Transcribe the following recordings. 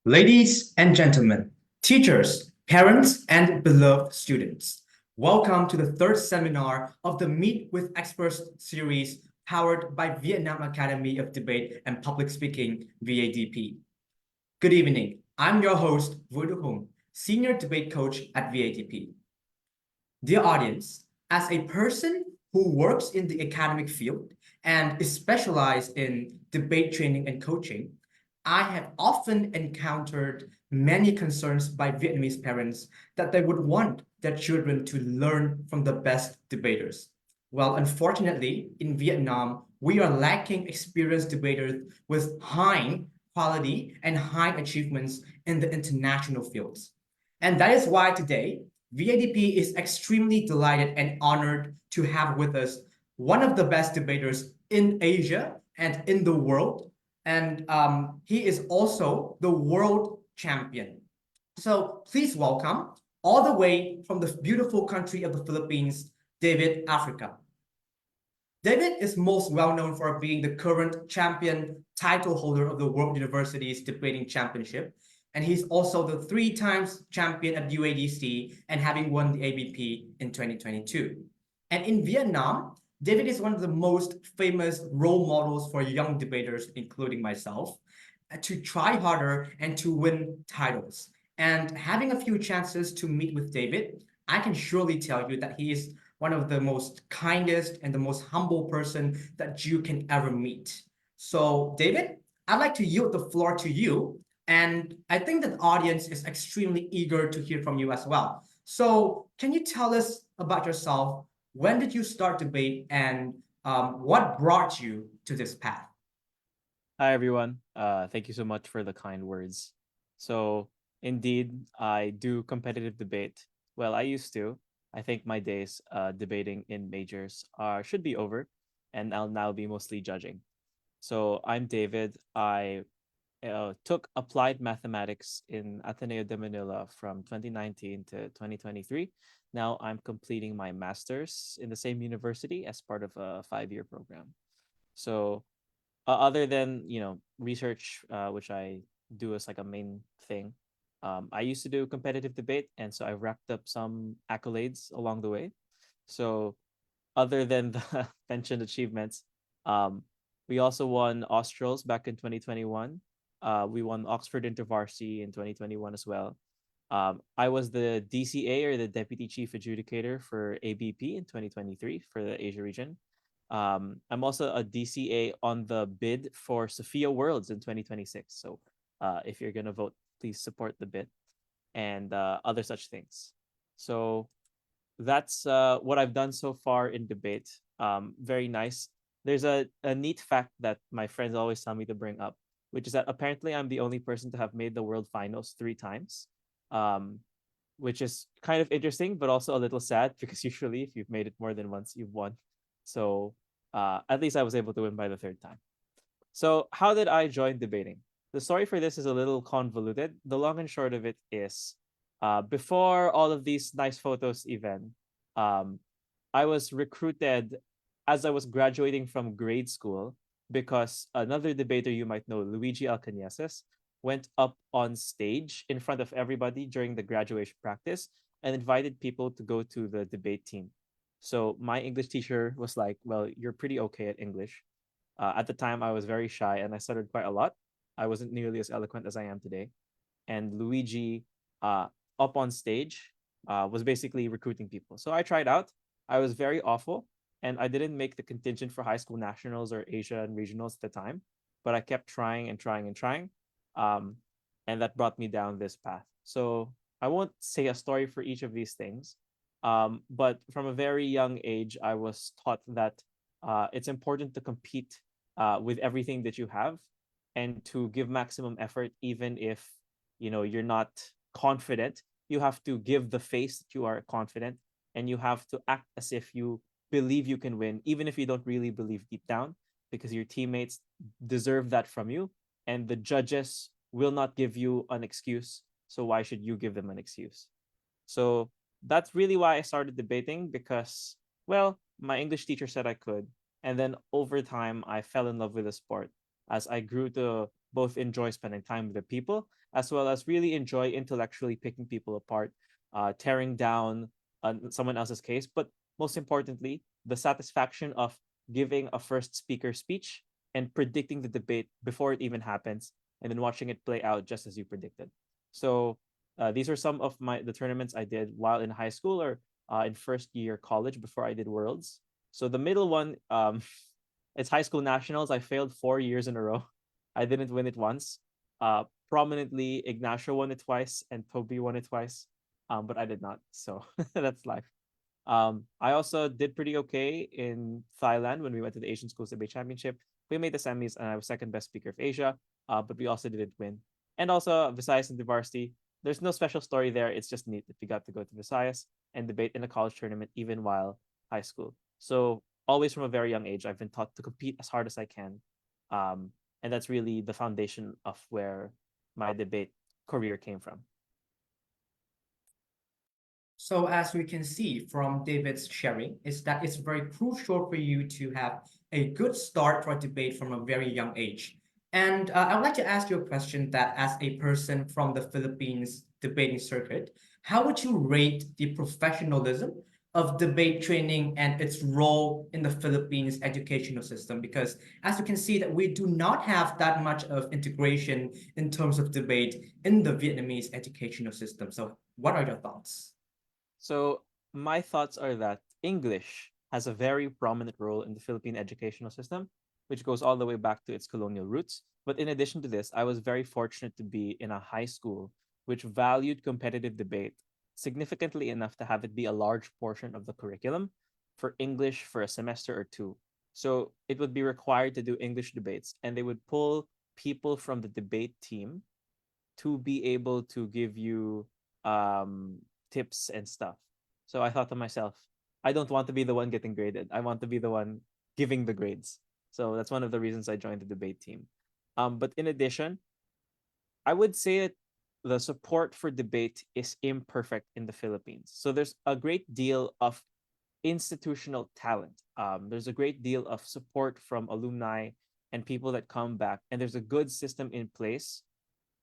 Ladies and gentlemen, teachers, parents, and beloved students, welcome to the third seminar of the Meet with Experts series powered by Vietnam Academy of Debate and Public Speaking, VADP. Good evening. I'm your host, Hùng, Senior Debate Coach at VADP. Dear audience, as a person who works in the academic field and is specialized in debate training and coaching, I have often encountered many concerns by Vietnamese parents that they would want their children to learn from the best debaters. Well, unfortunately, in Vietnam, we are lacking experienced debaters with high quality and high achievements in the international fields. And that is why today, VADP is extremely delighted and honored to have with us one of the best debaters in Asia and in the world, and he is also the world champion. So please welcome, all the way from the beautiful country of the Philippines, David Africa. David is most well known for being the current champion title holder of the World Universities Debating Championship, and he's also the 3 times champion at UADC and having won the ABP in 2022. And in Vietnam, David is one of the most famous role models for young debaters, including myself, to try harder and to win titles. And having a few chances to meet with David, I can surely tell you that he is one of the most kindest and the most humble person that you can ever meet. So, David, I'd like to yield the floor to you. And I think that the audience is extremely eager to hear from you as well. So, can you tell us about yourself? When did you start debate, and what brought you to this path? Hi, everyone. Thank you so much for the kind words. So, indeed, I do competitive debate. Well, I used to. I think my days debating in majors should be over, and I'll now be mostly judging. So, I'm David. I took applied mathematics in Ateneo de Manila from 2019 to 2023. Now I'm completing my master's in the same university as part of a 5-year program. So other than research, which I do as like a main thing, I used to do competitive debate, and so I racked up some accolades along the way. So other than the mentioned achievements, um, we also won Australs back in 2021. We won Oxford InterVarsity in 2021 as well. I was the DCA, or the Deputy Chief Adjudicator, for ABP in 2023 for the Asia region. I'm also a DCA on the bid for Sophia Worlds in 2026. So if you're going to vote, please support the bid and other such things. So that's what I've done so far in debate. Very nice. There's a neat fact that my friends always tell me to bring up, which is that apparently I'm the only person to have made the world finals 3 times, um, which is kind of interesting, but also a little sad because usually if you've made it more than once, you've won. So at least I was able to win by the 3rd time. So how did I join debating? The story for this is a little convoluted. The long and short of it is, before all of these nice photos even, um, I was recruited as I was graduating from grade school because another debater you might know, Luigi Alcañases, went up on stage in front of everybody during the graduation practice and invited people to go to the debate team. So my English teacher was like, "Well, you're pretty okay at English." At the time, I was very shy and I stuttered quite a lot. I wasn't nearly as eloquent as I am today. And Luigi, uh, up on stage, was basically recruiting people. So I tried out. I was very awful, and I didn't make the contingent for high school nationals or Asia and regionals at the time. But I kept trying and trying and trying, um, and that brought me down this path. So I won't say a story for each of these things, but from a very young age, I was taught that it's important to compete with everything that you have, and to give maximum effort even if you're not confident. You have to give the face that you are confident, and you have to act as if you believe you can win, even if you don't really believe deep down, because your teammates deserve that from you, and the judges will not give you an excuse. So why should you give them an excuse? So that's really why I started debating, because, well, my English teacher said I could. And then over time, I fell in love with the sport as I grew to both enjoy spending time with the people as well as really enjoy intellectually picking people apart, tearing down someone else's case, but most importantly, the satisfaction of giving a first speaker speech and predicting the debate before it even happens, and then watching it play out just as you predicted. So these are some of the tournaments I did while in high school or in first year college before I did Worlds. So the middle one, it's high school nationals. I failed 4 years in a row. I didn't win it once. Prominently, Ignacio won it twice and Toby won it twice, but I did not. So that's life. I also did pretty okay in Thailand when we went to the Asian Schools Debate Championship. We made the semis, and I was second best speaker of Asia, but we also didn't win. And also, Visayas and the varsity, there's no special story there. It's just neat that we got to go to Visayas and debate in a college tournament, even while high school. So, always from a very young age, I've been taught to compete as hard as I can. And that's really the foundation of where my debate career came from. So as we can see from David's sharing, is that it's very crucial for you to have a good start for a debate from a very young age. And I would like to ask you a question that as a person from the Philippines debating circuit, how would you rate the professionalism of debate training and its role in the Philippines educational system? Because as you can see that we do not have that much of integration in terms of debate in the Vietnamese educational system. So what are your thoughts? So my thoughts are that English has a very prominent role in the Philippine educational system, which goes all the way back to its colonial roots. But in addition to this, I was very fortunate to be in a high school which valued competitive debate significantly enough to have it be a large portion of the curriculum for English for a semester or two. So it would be required to do English debates, and they would pull people from the debate team to be able to give you tips and stuff. So I thought to myself, I don't want to be the one getting graded. I want to be the one giving the grades. So that's one of the reasons I joined the debate team. But in addition, I would say that the support for debate is imperfect in the Philippines. So there's a great deal of institutional talent. There's a great deal of support from alumni and people that come back, and there's a good system in place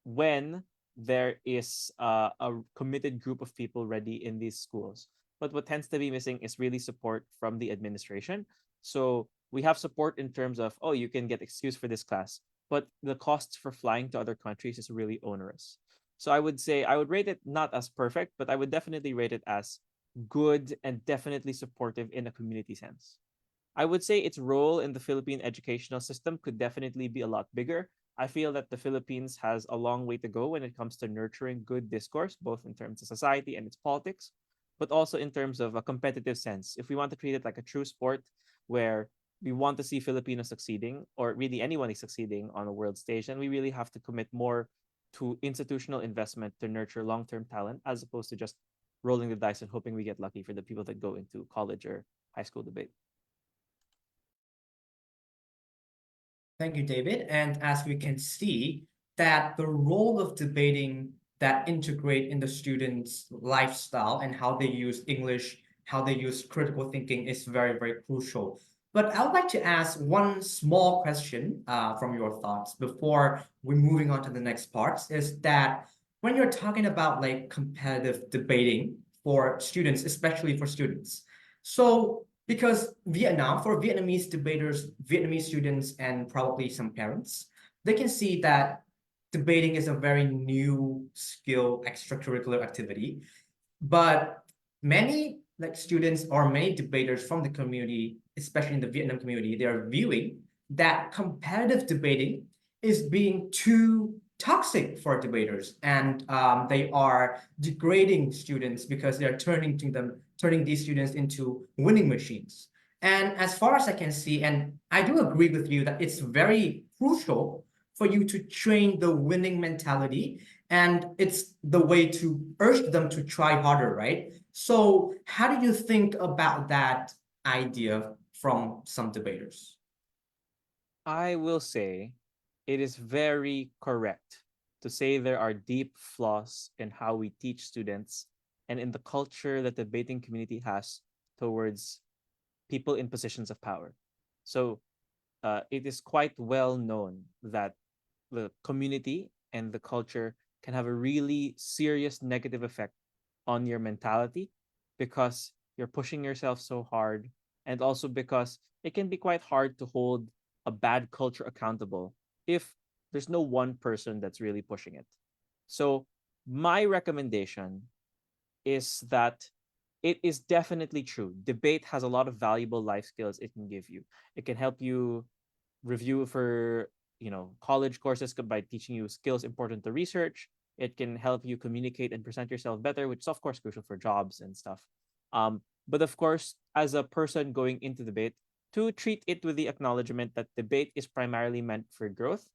when there is a committed group of people ready in these schools. But what tends to be missing is really support from the administration. So we have support in terms of, oh, you can get excused for this class, but the costs for flying to other countries is really onerous. So I would say I would rate it not as perfect, but I would definitely rate it as good and definitely supportive in a community sense. I would say its role in the Philippine educational system could definitely be a lot bigger. I feel that the Philippines has a long way to go when it comes to nurturing good discourse, both in terms of society and its politics, but also in terms of a competitive sense. If we want to treat it like a true sport where we want to see Filipinos succeeding, or really anyone is succeeding on a world stage, then we really have to commit more to institutional investment to nurture long-term talent as opposed to just rolling the dice and hoping we get lucky for the people that go into college or high school debate. Thank you, David. And as we can see, that the role of debating that integrate in the students' lifestyle and how they use English, how they use critical thinking is very, very crucial. But I would like to ask one small question from your thoughts before we're moving on to the next parts, is that when you're talking about like competitive debating for students, especially for students, so because Vietnam, for Vietnamese debaters, Vietnamese students, and probably some parents, they can see that debating is a very new skill, extracurricular activity. But many like students or many debaters from the community, especially in the Vietnam community, they are viewing that competitive debating is being too toxic for debaters, and they are degrading students because they are turning these students into winning machines. And as far as I can see, and I do agree with you that it's very crucial for you to train the winning mentality, and it's the way to urge them to try harder, right? So how do you think about that idea from some debaters? I will say it is very correct to say there are deep flaws in how we teach students and in the culture that the debating community has towards people in positions of power. So it is quite well known that the community and the culture can have a really serious negative effect on your mentality because you're pushing yourself so hard, and also because it can be quite hard to hold a bad culture accountable if there's no one person that's really pushing it. So my recommendation is that it is definitely true. Debate has a lot of valuable life skills it can give you. It can help you review for college courses by teaching you skills important to research. It can help you communicate and present yourself better, which is of course crucial for jobs and stuff. But of course, as a person going into debate, to treat it with the acknowledgement that debate is primarily meant for growth.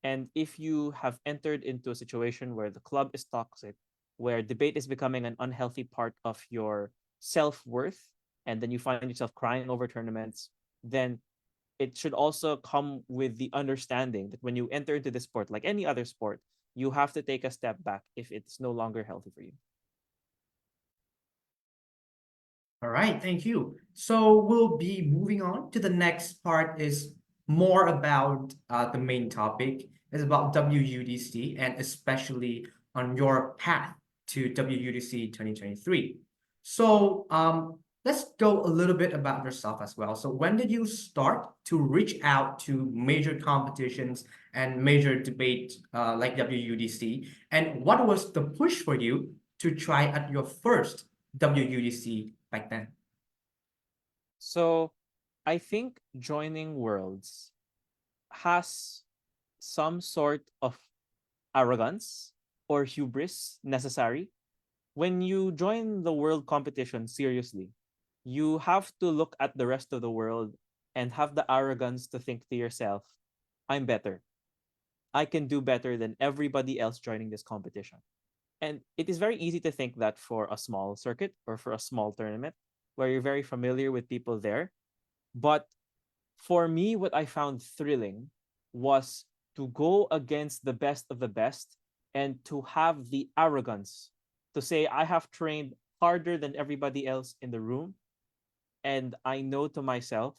And if you have entered into a situation where the club is toxic, where debate is becoming an unhealthy part of your self-worth, and then you find yourself crying over tournaments, then it should also come with the understanding that when you enter into this sport, like any other sport, you have to take a step back if it's no longer healthy for you. All right, thank you. So we'll be moving on to the next part is more about the main topic is about WUDC and especially on your path to WUDC 2023. So let's go a little bit about yourself as well. So when did you start to reach out to major competitions and major debate like WUDC? And what was the push for you to try at your first WUDC back then? So I think joining Worlds has some sort of arrogance or hubris necessary. When you join the world competition seriously, you have to look at the rest of the world and have the arrogance to think to yourself, I'm better. I can do better than everybody else joining this competition. And it is very easy to think that for a small circuit or for a small tournament where you're very familiar with people there. But for me, what I found thrilling was to go against the best of the best and to have the arrogance to say, I have trained harder than everybody else in the room. And I know to myself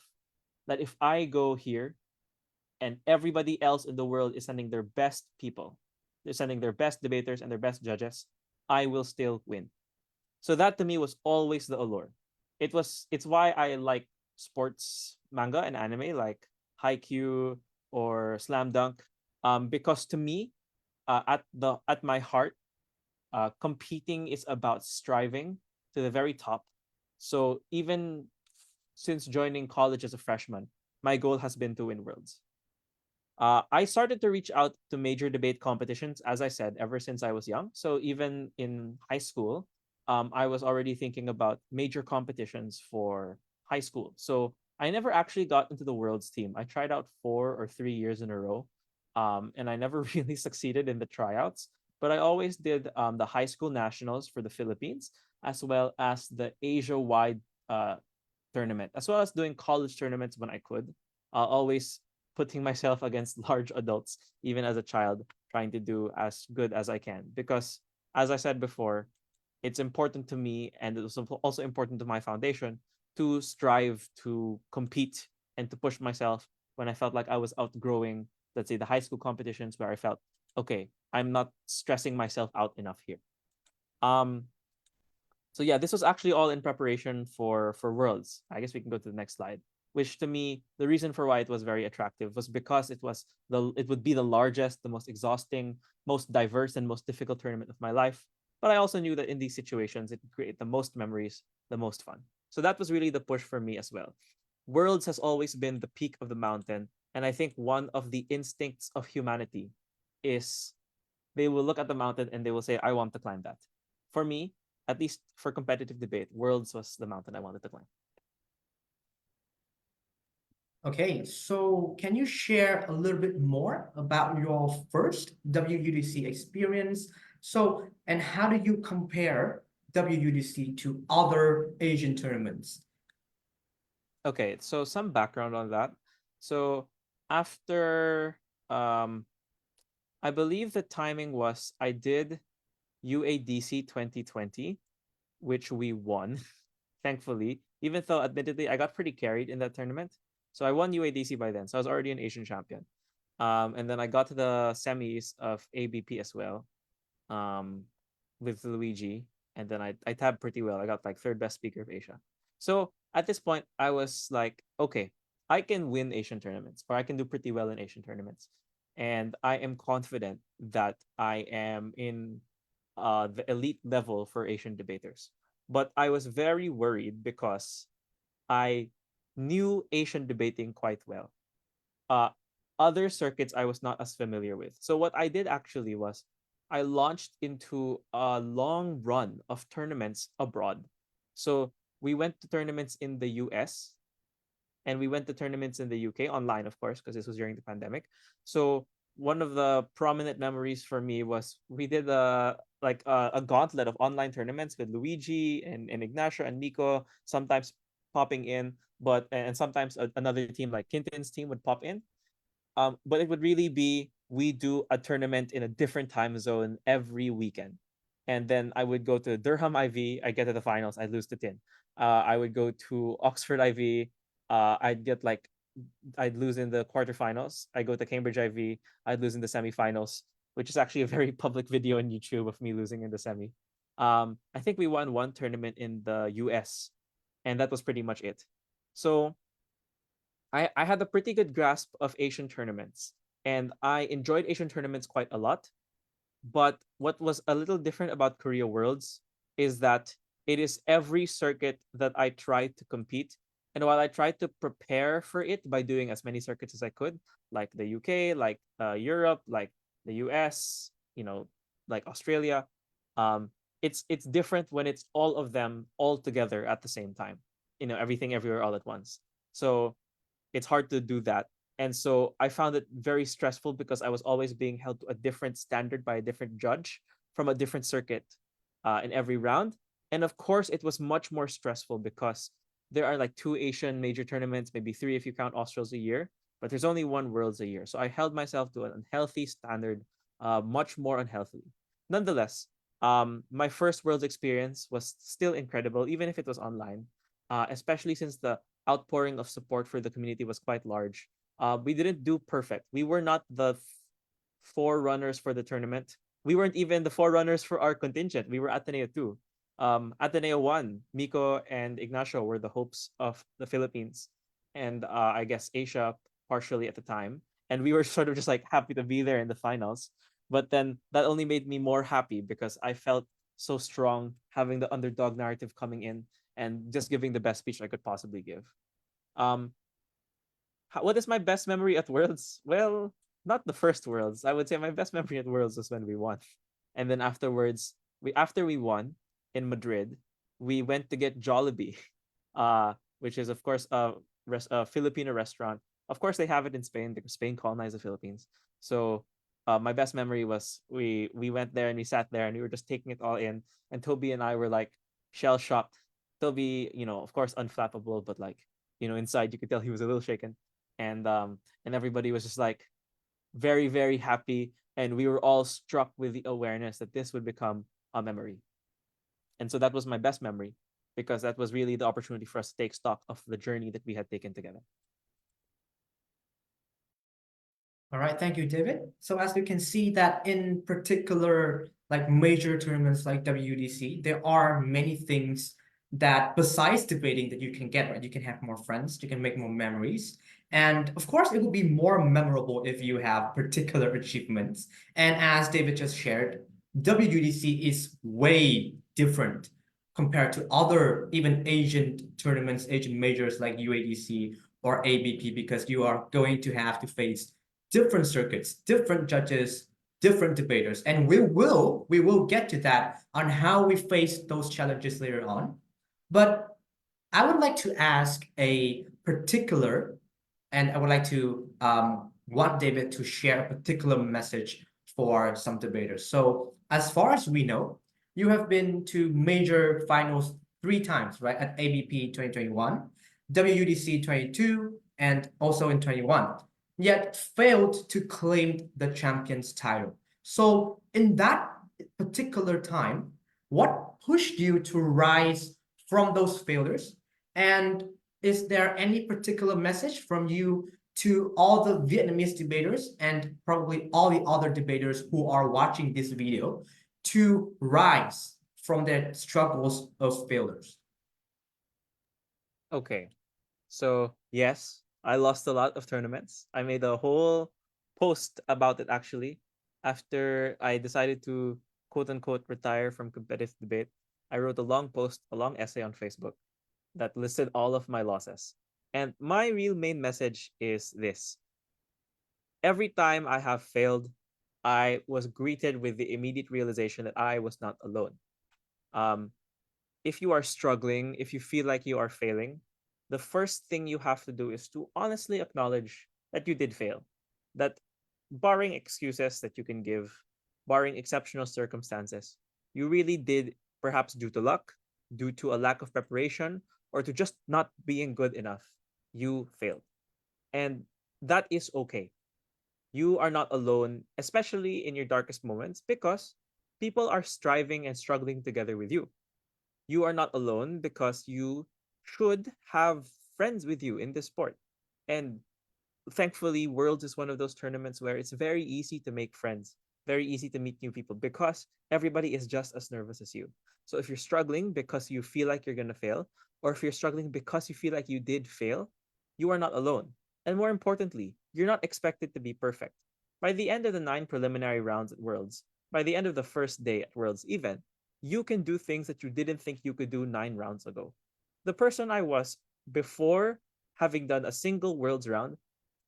that if I go here and everybody else in the world is sending their best people, they're sending their best debaters and their best judges, I will still win. So that to me was always the allure. It's why I like sports manga and anime like Haikyuu or Slam Dunk, because to me, at my heart, competing is about striving to the very top. So even since joining college as a freshman, my goal has been to win worlds. I started to reach out to major debate competitions, as I said, ever since I was young. So even in high school, I was already thinking about major competitions for high school. So I never actually got into the world's team. I tried out 4 or 3 years in a row, and I never really succeeded in the tryouts. But I always did the high school nationals for the Philippines, as well as the Asia-wide tournament, as well as doing college tournaments when I could. Always putting myself against large adults, even as a child, trying to do as good as I can. Because, as I said before, it's important to me, and it was also important to my foundation to strive to compete and to push myself when I felt like I was outgrowing, let's say, the high school competitions where I felt, okay, I'm not stressing myself out enough here. Um, so yeah, this was actually all in preparation for Worlds. I guess we can go to the next slide. Which to me, the reason for why it was very attractive was because it would be the largest, the most exhausting, most diverse, and most difficult tournament of my life. But I also knew that in these situations, it would create the most memories, the most fun. So that was really the push for me as well. Worlds has always been the peak of the mountain, and I think one of the instincts of humanity is they will look at the mountain and they will say, I want to climb that. For me, at least for competitive debate, Worlds was the mountain I wanted to climb. Okay, so can you share a little bit more about your first WUDC experience? So, and how do you compare WUDC to other Asian tournaments? Okay, so some background on that. So after I believe the timing was I did UADC 2020, which we won, thankfully, even though admittedly I got pretty carried in that tournament. So I won UADC by then. So I was already an Asian champion. And then I got to the semis of ABP as well, with Luigi. And then I tabbed pretty well. I got like third best speaker of Asia. So at this point, I was like, okay, I can win Asian tournaments, or I can do pretty well in Asian tournaments. And I am confident that I am in the elite level for Asian debaters. But I was very worried because I knew Asian debating quite well. Uh, Other circuits I was not as familiar with. So what I did actually was I launched into a long run of tournaments abroad. So we went to tournaments in the US, and we went to tournaments in the UK online, of course, because this was during the pandemic. So one of the prominent memories for me was we did a gauntlet of online tournaments with Luigi and Ignacio and Nico sometimes popping in, but and sometimes another team like Kintin's team would pop in. But it would really be we do a tournament in a different time zone every weekend. And then I would go to Durham IV, I get to the finals, I lose to Tin. I would go to Oxford IV, I'd get like I'd lose in the quarterfinals. I go to Cambridge IV, I'd lose in the semifinals, which is actually a very public video on YouTube of me losing in the semi. I think we won one tournament in the US, and that was pretty much it. So I had a pretty good grasp of Asian tournaments, and I enjoyed Asian tournaments quite a lot. But what was a little different about Korea Worlds is that it is every circuit that I tried to compete. And while I tried to prepare for it by doing as many circuits as I could, like the UK, like Europe, like the US, like Australia, it's different when it's all of them all together at the same time. Everything everywhere all at once. So it's hard to do that. And so I found it very stressful because I was always being held to a different standard by a different judge from a different circuit in every round. And of course, it was much more stressful because there are like 2 Asian major tournaments, maybe 3 if you count Australs a year, but there's only one Worlds a year. So I held myself to an unhealthy standard, much more unhealthily. Nonetheless, my first Worlds experience was still incredible, even if it was online, especially since the outpouring of support for the community was quite large. We didn't do perfect. We were not the forerunners for the tournament. We weren't even the forerunners for our contingent. We were Ateneo too. Ateneo won. Miko and Ignacio were the hopes of the Philippines and I guess Asia partially at the time. And we were sort of just like happy to be there in the finals. But then that only made me more happy because I felt so strong having the underdog narrative coming in and just giving the best speech I could possibly give. Um, what is my best memory at Worlds? Well, not the first Worlds. I would say my best memory at Worlds was when we won, and then afterwards, after we won in Madrid, we went to get Jollibee, which is of course a Filipino restaurant. Of course, they have it in Spain because Spain colonized the Philippines. So my best memory was we went there and we sat there and we were just taking it all in. And Toby and I were like shell shocked. Toby, of course, unflappable, but like inside you could tell he was a little shaken, and everybody was just like very very happy, and we were all struck with the awareness that this would become a memory. And so that was my best memory because that was really the opportunity for us to take stock of the journey that we had taken together. All right, thank you, David. So as you can see that in particular, like major tournaments like WUDC, there are many things that besides debating that you can get, right? You can have more friends, you can make more memories. And of course, it will be more memorable if you have particular achievements. And as David just shared, WUDC is way different compared to other even Asian tournaments, Asian majors like UADC or ABP, because you are going to have to face different circuits, different judges, different debaters, and we will get to that on how we face those challenges later on. But I would like to ask a particular, and I would like to want David to share a particular message for some debaters. So as far as we know, you have been to major finals 3 times, right? At ABP 2021, WUDC 22, and also in 21, yet failed to claim the champion's title. So in that particular time, what pushed you to rise from those failures? And is there any particular message from you to all the Vietnamese debaters and probably all the other debaters who are watching this video to rise from their struggles of failures? Okay. So, yes, I lost a lot of tournaments. I made a whole post about it actually after I decided to quote unquote retire from competitive debate. I wrote a long post, a long essay on Facebook that listed all of my losses. And my real main message is this: every time I have failed, I was greeted with the immediate realization that I was not alone. Um, if you are struggling, if you feel like you are failing, the first thing you have to do is to honestly acknowledge that you did fail. That, barring excuses that you can give, barring exceptional circumstances, you really did, perhaps due to luck, due to a lack of preparation, or to just not being good enough, you failed. And that is okay. You are not alone, especially in your darkest moments, because people are striving and struggling together with you. You are not alone because you should have friends with you in this sport. And thankfully, Worlds is one of those tournaments where it's very easy to make friends, very easy to meet new people because everybody is just as nervous as you. So if you're struggling because you feel like you're going to fail, or if you're struggling because you feel like you did fail, you are not alone. And more importantly, you're not expected to be perfect. By the end of the 9 preliminary rounds at Worlds, by the end of the first day at Worlds even, you can do things that you didn't think you could do 9 rounds ago. The person I was before having done a single Worlds round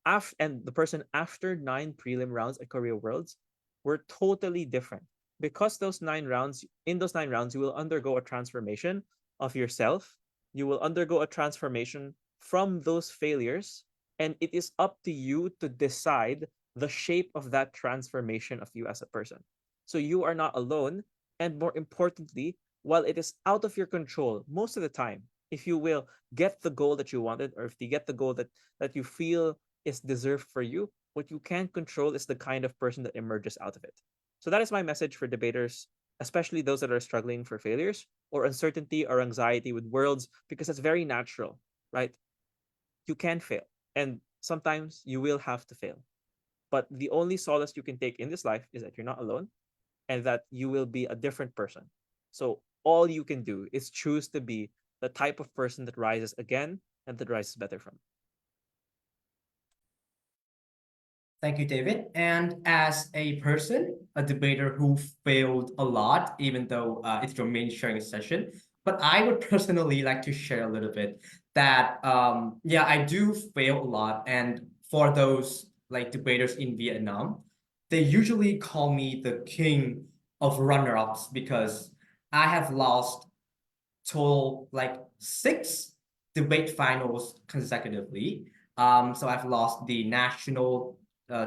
and the person after 9 prelim rounds at Korea Worlds were totally different. Because in those 9 rounds, you will undergo a transformation of yourself. You will undergo a transformation from those failures, and it is up to you to decide the shape of that transformation of you as a person. So you are not alone, and more importantly, while it is out of your control most of the time, if you will get the goal that you wanted, or if you get the goal that you feel is deserved for you, what you can't control is the kind of person that emerges out of it. So that is my message for debaters, especially those that are struggling for failures or uncertainty or anxiety with Worlds, because it's very natural, right? You can fail, and sometimes you will have to fail. But the only solace you can take in this life is that you're not alone and that you will be a different person. So all you can do is choose to be the type of person that rises again and that rises better from it. Thank you, David. And as a person, a debater who failed a lot, even though it's your main sharing session, but I would personally like to share a little bit that, yeah, I do fail a lot. And for those like debaters in Vietnam, they usually call me the king of runner-ups because I have lost total like 6 debate finals consecutively. So I've lost the national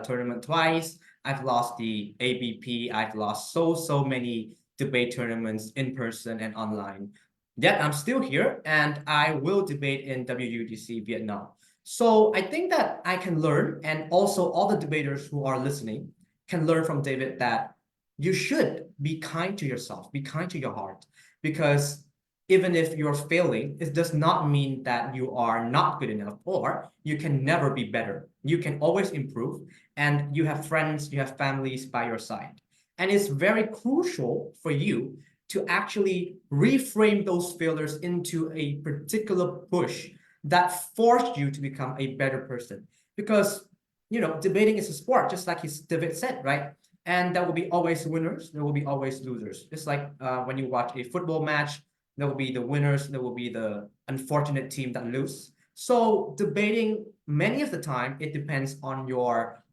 tournament twice. I've lost the ABP. I've lost so many debate tournaments in person and online. Yet I'm still here, and I will debate in WUDC Vietnam. So I think that I can learn, and also all the debaters who are listening can learn from David that you should be kind to yourself, be kind to your heart, because even if you're failing, it does not mean that you are not good enough or you can never be better. You can always improve, and you have friends, you have families by your side. And it's very crucial for you to actually reframe those failures into a particular push that forced you to become a better person. Because, debating is a sport, just like David said, right? And there will be always winners, there will be always losers. Just like when you watch a football match, there will be the winners, there will be the unfortunate team that lose. So debating, many of the time, it depends on your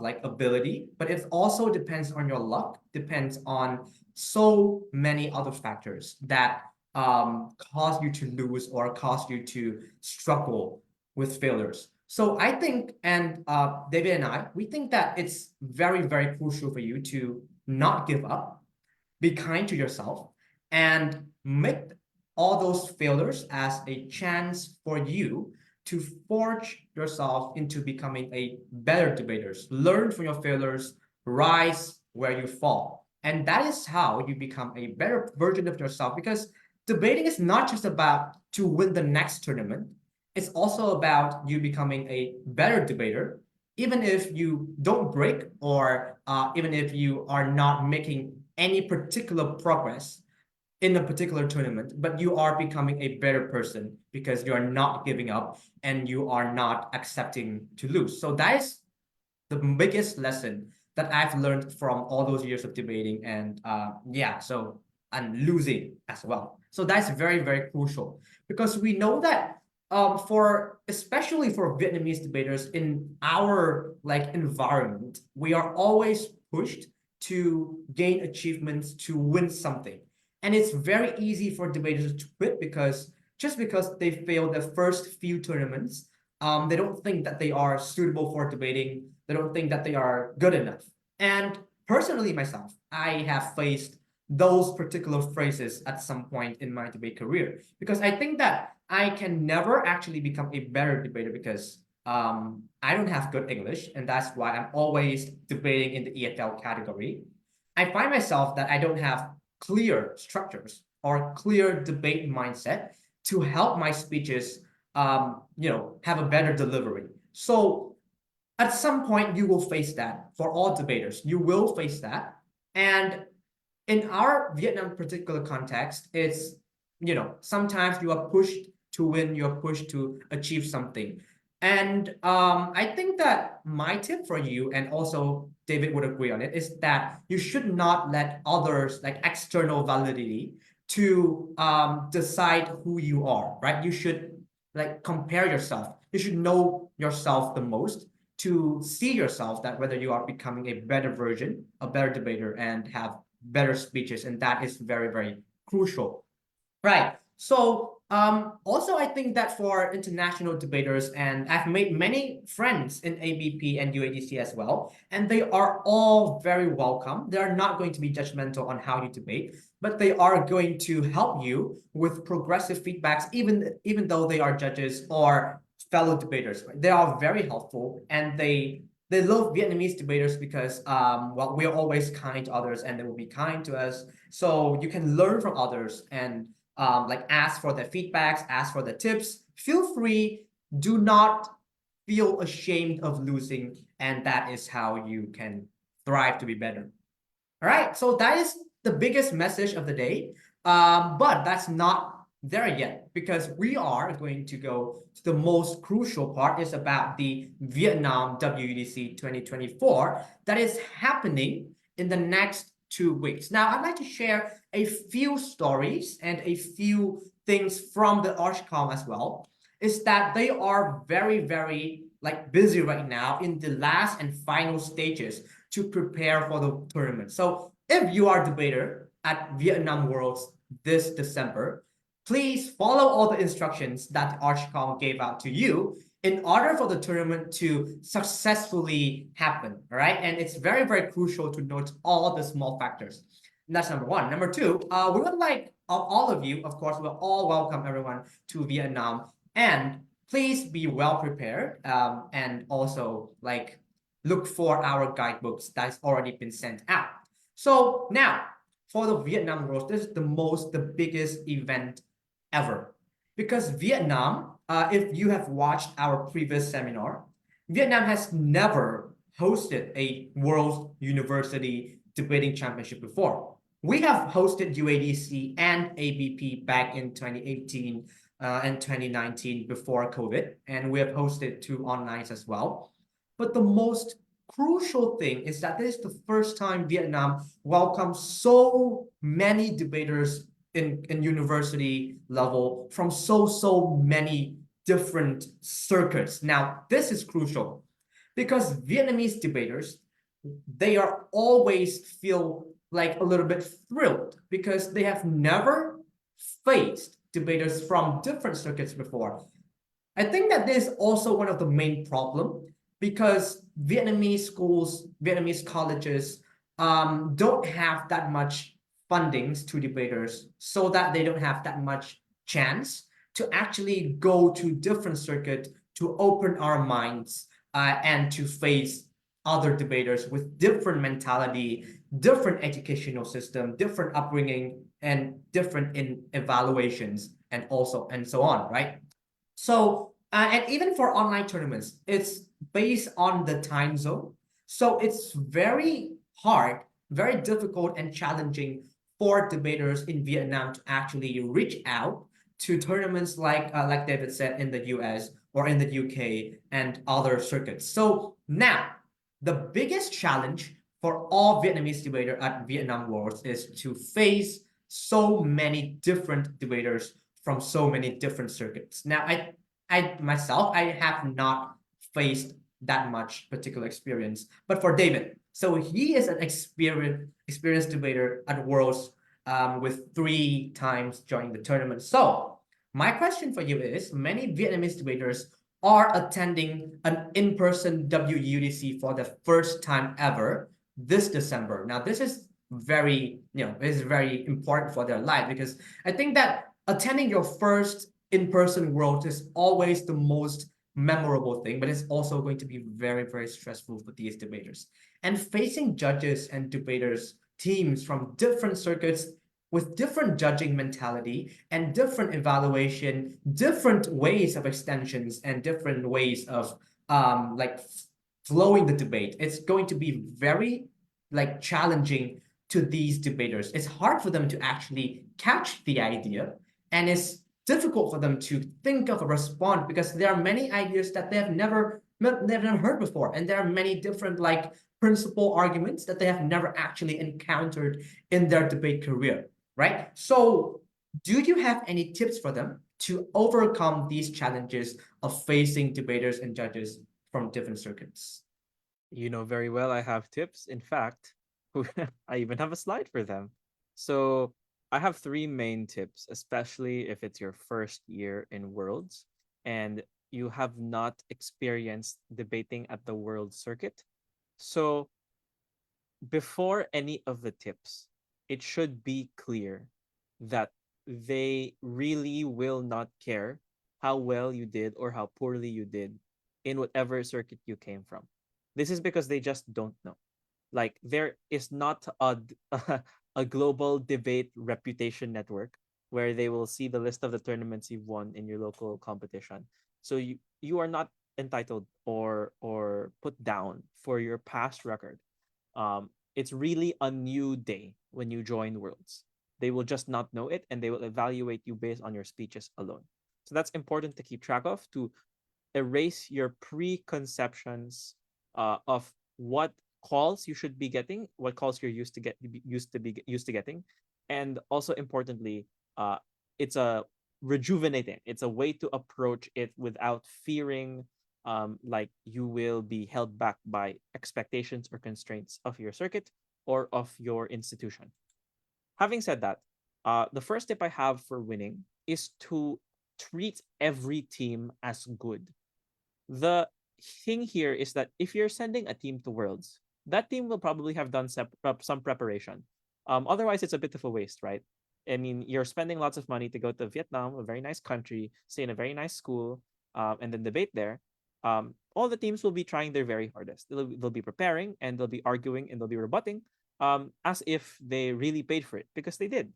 like ability, but it also depends on your luck, depends on so many other factors that cause you to lose or cause you to struggle with failures. So I think, and David and I, we think that it's very crucial for you to not give up, be kind to yourself, and make all those failures as a chance for you to forge yourself into becoming a better debaters. Learn from your failures, rise where you fall. And that is how you become a better version of yourself, because debating is not just about to win the next tournament. It's also about you becoming a better debater, even if you don't break or even if you are not making any particular progress in a particular tournament, but you are becoming a better person because you are not giving up and you are not accepting to lose. So that is the biggest lesson that I've learned from all those years of debating and and losing as well. So that's very, very crucial because we know that for especially for Vietnamese debaters in our like environment, we are always pushed to gain achievements, to win something. And it's very easy for debaters to quit because just because they failed their first few tournaments, they don't think that they are suitable for debating. They don't think that they are good enough. And personally, myself, I have faced those particular phrases at some point in my debate career because I think that I can never actually become a better debater because I don't have good English, and that's why I'm always debating in the EFL category. I find myself that I don't have clear structures or clear debate mindset to help my speeches have a better delivery. So at some point you will face that. For all debaters, you will face that. And in our Vietnam particular context, it's sometimes you are pushed to win, you're pushed to achieve something. And I think that my tip for you, and also David would agree on it, is that you should not let others, like external validity, to decide who you are, right? You should like compare yourself. You should know yourself the most to see yourself that whether you are becoming a better version, a better debater, and have better speeches. And that is very, very crucial. Right. So also I think that for international debaters, and I've made many friends in ABP and UADC as well, and they are all very welcome. They're not going to be judgmental on how you debate, but they are going to help you with progressive feedbacks, even though they are judges or fellow debaters. They are very helpful, and they love Vietnamese debaters because well, we are always kind to others and they will be kind to us. So you can learn from others and like ask for their feedbacks, ask for the tips. Feel free. Do not feel ashamed of losing, and that is how you can thrive to be better. All right, so that is the biggest message of the day. But that's not there yet because we are going to go to the most crucial part. Is about the Vietnam WUDC 2024 that is happening in the next 2 weeks. Now, I'd like to share a few stories and a few things from the Archcom as well. Is that they are very, very like busy right now in the last and final stages to prepare for the tournament. So if you are a debater at Vietnam Worlds this December, please follow all the instructions that Archcom gave out to you in order for the tournament to successfully happen, all right? And it's very, very crucial to note all the small factors. And that's number one. Number two, we would like all of you, of course, we'll all welcome everyone to Vietnam. And please be well prepared and also like look for our guidebooks that's already been sent out. So now for the Vietnam Worlds, this is the biggest event ever because Vietnam, if you have watched our previous seminar, Vietnam has never hosted a World University Debating Championship before. We have hosted UADC and ABP back in 2018 and 2019 before COVID, and we have hosted 2 onlines as well. But the most crucial thing is that this is the first time Vietnam welcomes so many debaters in university level from so many different circuits. Now, this is crucial because Vietnamese debaters, they are always feel like a little bit thrilled because they have never faced debaters from different circuits before. I think that this is also one of the main problem because Vietnamese schools, Vietnamese colleges don't have that much fundings to debaters so that they don't have that much chance to actually go to different circuit to open our minds and to face other debaters with different mentality, different educational system, different upbringing, and different in evaluations and so on, right? So And even for online tournaments, it's based on the time zone. So it's very hard, very difficult and challenging for debaters in Vietnam to actually reach out to tournaments like David said, in the US or in the UK and other circuits. So now, the biggest challenge for all Vietnamese debater at Vietnam Worlds is to face so many different debaters from so many different circuits. Now, I myself, I have not faced that much particular experience, but for David, so he is an experienced debater at Worlds, with 3 times joining the tournament. So my question for you is: many Vietnamese debaters are attending an in-person WUDC for the first time ever this December. Now, this is very, is very important for their life, because I think that attending your first in-person world is always the most memorable thing, but it's also going to be very, very stressful for these debaters. And facing judges and debaters, teams from different circuits with different judging mentality and different evaluation, different ways of extensions, and different ways of like flowing the debate, it's going to be very like challenging to these debaters. It's hard for them to actually catch the idea, and it's difficult for them to think of a response, because there are many ideas that they have never heard before, and there are many different like principal arguments that they have never actually encountered in their debate career, right? So do you have any tips for them to overcome these challenges of facing debaters and judges from different circuits? You know very well I have tips. In fact, I even have a slide for them. So I have 3 main tips, especially if it's your first year in Worlds and you have not experienced debating at the World Circuit. So before any of the tips, it should be clear that they really will not care how well you did or how poorly you did in whatever circuit you came from. This is because they just don't know. Like, there is not a global debate reputation network where they will see the list of the tournaments you've won in your local competition. So you are not entitled or put down for your past record. It's really a new day when you join Worlds. They will just not know it, and they will evaluate you based on your speeches alone. So that's important to keep track of, to erase your preconceptions of what calls you should be getting, what calls you're used to getting, and also importantly, it's a rejuvenating. It's a way to approach it without fearing like you will be held back by expectations or constraints of your circuit or of your institution. Having said that, the first tip I have for winning is to treat every team as good. The thing here is that if you're sending a team to Worlds, that team will probably have done some preparation. Otherwise, it's a bit of a waste, right? I mean, you're spending lots of money to go to Vietnam, a very nice country, stay in a very nice school, and then debate there. All the teams will be trying their very hardest. They'll be preparing, and they'll be arguing, and they'll be rebutting, as if they really paid for it, because they did.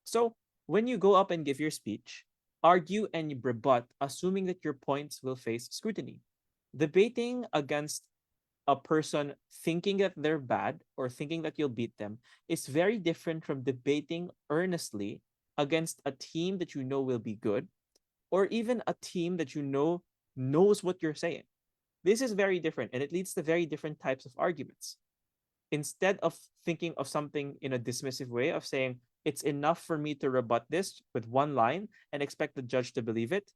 So when you go up and give your speech, argue and rebut, assuming that your points will face scrutiny. Debating against a person thinking that they're bad or thinking that you'll beat them is very different from debating earnestly against a team that you know will be good, or even a team that you know knows what you're saying. This is very different, and it leads to very different types of arguments. Instead of thinking of something in a dismissive way of saying, it's enough for me to rebut this with one line and expect the judge to believe it,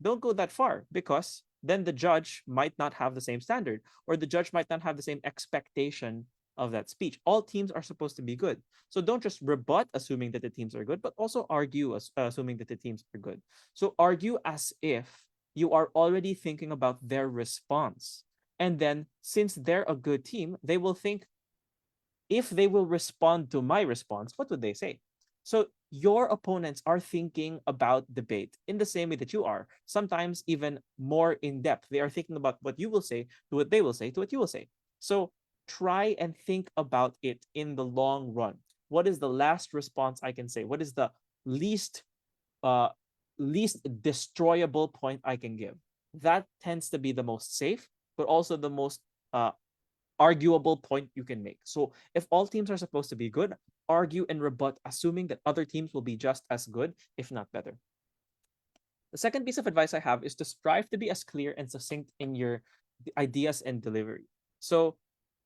don't go that far, because then the judge might not have the same standard, or the judge might not have the same expectation of that speech. All teams are supposed to be good. So don't just rebut assuming that the teams are good, but also argue assuming that the teams are good. So argue as if you are already thinking about their response. And then, since they're a good team, they will think, if they will respond to my response, what would they say? So your opponents are thinking about debate in the same way that you are, sometimes even more in depth. They are thinking about what you will say to what they will say to what you will say. So try and think about it in the long run. What is the last response I can say? What is the least destroyable point I can give? that tends to be the most safe, but also the most arguable point you can make. So if all teams are supposed to be good, argue and rebut, assuming that other teams will be just as good, if not better. The second piece of advice I have is to strive to be as clear and succinct in your ideas and delivery. So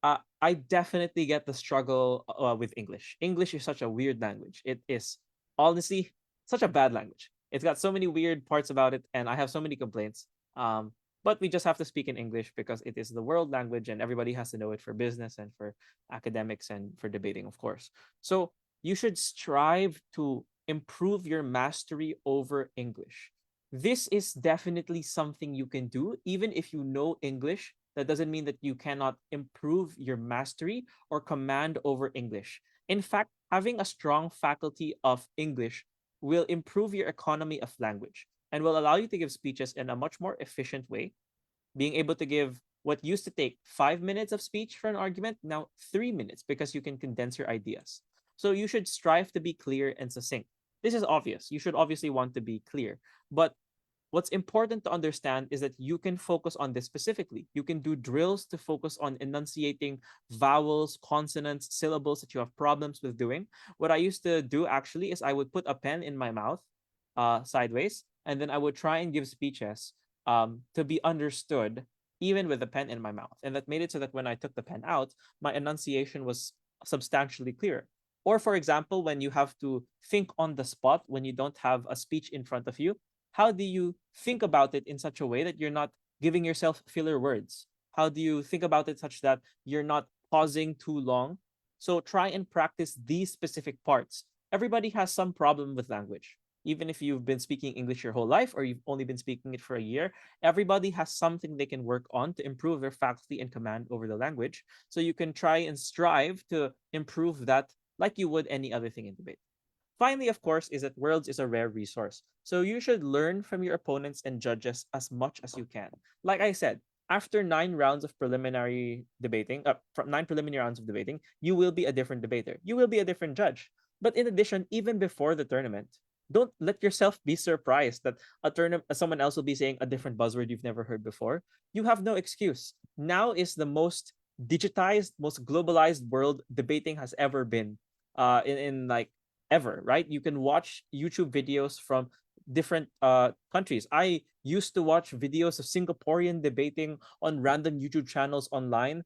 I definitely get the struggle with English. English is such a weird language. It is honestly such a bad language. It's got so many weird parts about it, and I have so many complaints. But we just have to speak in English because it is the world language, and everybody has to know it for business and for academics and for debating, of course. So you should strive to improve your mastery over English. This is definitely something you can do, even if you know English. That doesn't mean that you cannot improve your mastery or command over English. In fact, having a strong faculty of English will improve your economy of language and will allow you to give speeches in a much more efficient way, being able to give what used to take 5 minutes of speech for an argument, now 3 minutes, because you can condense your ideas. So you should strive to be clear and succinct. This is obvious. You should obviously want to be clear. But what's important to understand is that you can focus on this specifically. You can do drills to focus on enunciating vowels, consonants, syllables that you have problems with doing. What I used to do actually is I would put a pen in my mouth sideways, and then I would try and give speeches to be understood even with the pen in my mouth. And that made it so that when I took the pen out, my enunciation was substantially clearer. Or, for example, when you have to think on the spot, when you don't have a speech in front of you, how do you think about it in such a way that you're not giving yourself filler words? How do you think about it such that you're not pausing too long? So try and practice these specific parts. Everybody has some problem with language. Even if you've been speaking English your whole life or you've only been speaking it for a year, everybody has something they can work on to improve their faculty and command over the language. So you can try and strive to improve that like you would any other thing in debate. Finally, of course, is that Worlds is a rare resource. So you should learn from your opponents and judges as much as you can. Like I said, after 9 rounds of preliminary debating, from 9 preliminary rounds of debating, you will be a different debater. You will be a different judge. But in addition, even before the tournament, don't let yourself be surprised that someone else will be saying a different buzzword you've never heard before. You have no excuse. Now is the most digitized, most globalized world debating has ever been. In like ever, right? You can watch YouTube videos from different countries. I used to watch videos of Singaporean debating on random YouTube channels online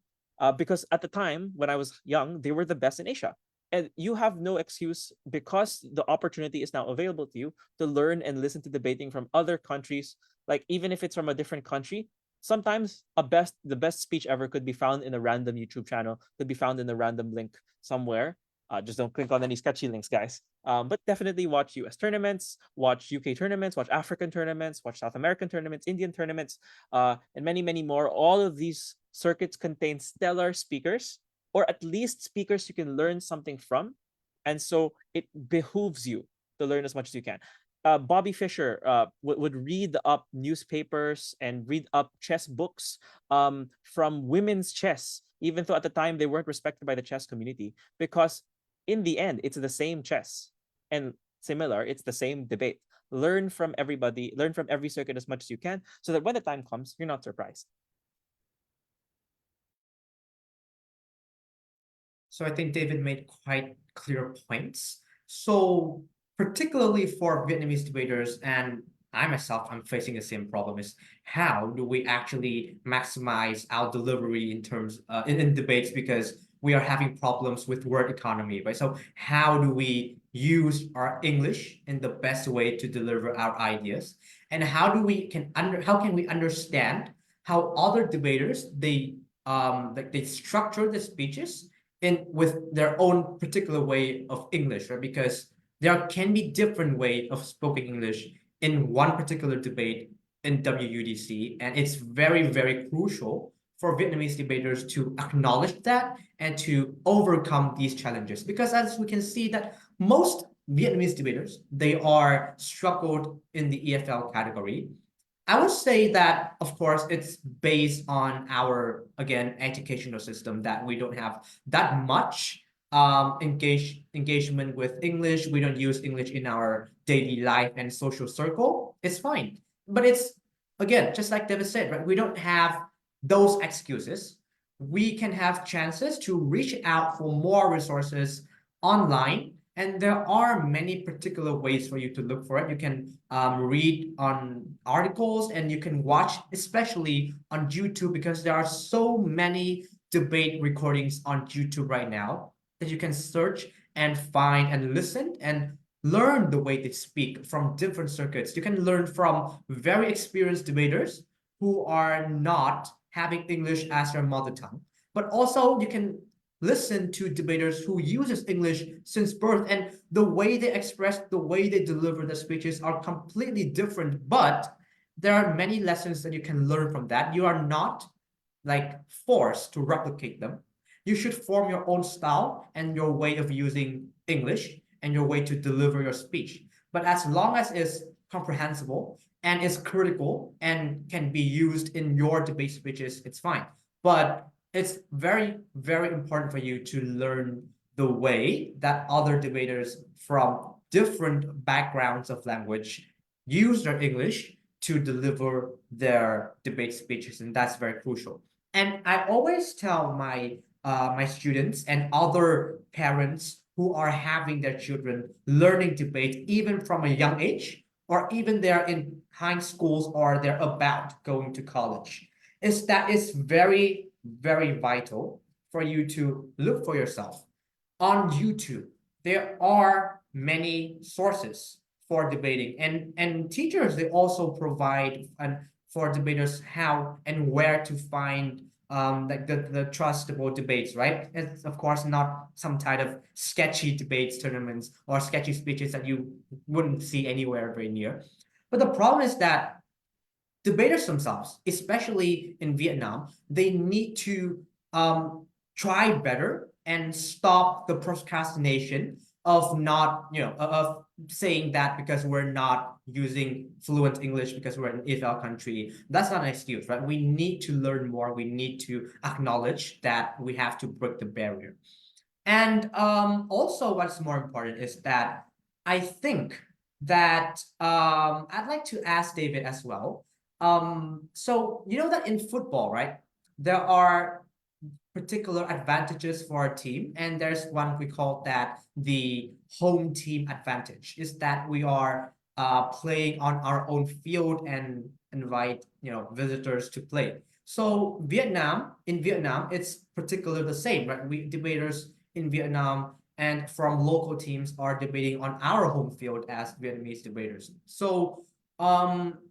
because at the time when I was young, they were the best in Asia. And you have no excuse because the opportunity is now available to you to learn and listen to debating from other countries. Like even if it's from a different country, sometimes the best speech ever could be found in a random YouTube channel, could be found in a random link somewhere. Just don't click on any sketchy links, guys. But definitely watch US tournaments, watch UK tournaments, watch African tournaments, watch South American tournaments, Indian tournaments, and many, many more. All of these circuits contain stellar speakers, or at least speakers you can learn something from. And so it behooves you to learn as much as you can. Bobby Fischer would read up newspapers and read up chess books from women's chess, even though at the time they weren't respected by the chess community, because in the end, it's the same chess and similar, it's the same debate. Learn from everybody, learn from every circuit as much as you can, so that when the time comes, you're not surprised. So I think David made quite clear points. So particularly for Vietnamese debaters, and I myself, I'm facing the same problem, is how do we actually maximize our delivery in terms in debates, because we are having problems with word economy, right? So how do we use our English in the best way to deliver our ideas? And how can we understand how other debaters they structure the speeches in with their own particular way of English, right? Because there can be different way of spoken English in one particular debate in WUDC, and it's very, very crucial for Vietnamese debaters to acknowledge that and to overcome these challenges. Because as we can see that most Vietnamese debaters, they are struggled in the EFL category. I would say that, of course, it's based on our, again, educational system, that we don't have that much engagement with English. We don't use English in our daily life and social circle. It's fine. But it's again, just like David said, right? We don't have those excuses. We can have chances to reach out for more resources online. And there are many particular ways for you to look for it. You can read on articles and you can watch, especially on YouTube, because there are so many debate recordings on YouTube right now that you can search and find and listen and learn the way they speak from different circuits. You can learn from very experienced debaters who are not having English as their mother tongue, but also you can listen to debaters who uses English since birth, and the way they express, the way they deliver the speeches are completely different, but there are many lessons that you can learn from that. You are not like forced to replicate them. You should form your own style and your way of using English and your way to deliver your speech. But as long as it's comprehensible and is critical and can be used in your debate speeches, it's fine. But it's very, very important for you to learn the way that other debaters from different backgrounds of language use their English to deliver their debate speeches, and that's very crucial. And I always tell my students and other parents who are having their children learning debate even from a young age, or even they're in high schools or they're about going to college, is that it's very, very vital for you to look for yourself on YouTube. There are many sources for debating, and teachers, they also provide and for debaters how and where to find like the trustable debates, right? It's of course not some kind of sketchy debates tournaments or sketchy speeches that you wouldn't see anywhere very near. But the problem is that debaters themselves, especially in Vietnam, they need to try better and stop the procrastination of not, of saying that because we're not using fluent English because we're an EFL country. That's not an excuse, right? We need to learn more. We need to acknowledge that we have to break the barrier. And also, what's more important is that I think that I'd like to ask David as well. So you know that in football, right, there are particular advantages for a team, and there's one we call that the home team advantage. Is that we are playing on our own field and invite visitors to play. So in Vietnam, it's particularly the same, right? We debaters in Vietnam and from local teams are debating on our home field as Vietnamese debaters. So,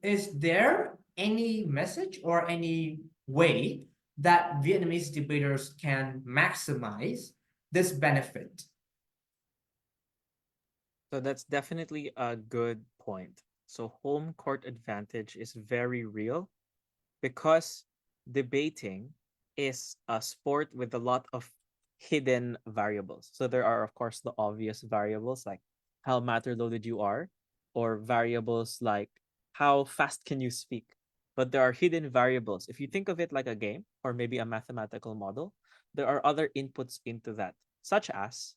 is there any message or any way that Vietnamese debaters can maximize this benefit? So that's definitely a good point. So home court advantage is very real because debating is a sport with a lot of hidden variables. So there are, of course, the obvious variables like how matter loaded you are, or variables like how fast can you speak. But there are hidden variables. If you think of it like a game or maybe a mathematical model, there are other inputs into that, such as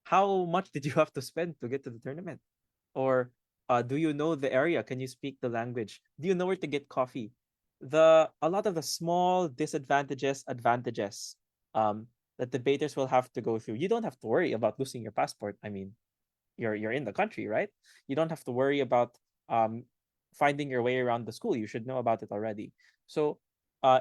how much did you have to spend to get to the tournament? Or do you know the area? Can you speak the language? Do you know where to get coffee? A lot of the small disadvantages, advantages that debaters will have to go through. You don't have to worry about losing your passport. I mean, you're in the country, right? You don't have to worry about finding your way around the school. You should know about it already. So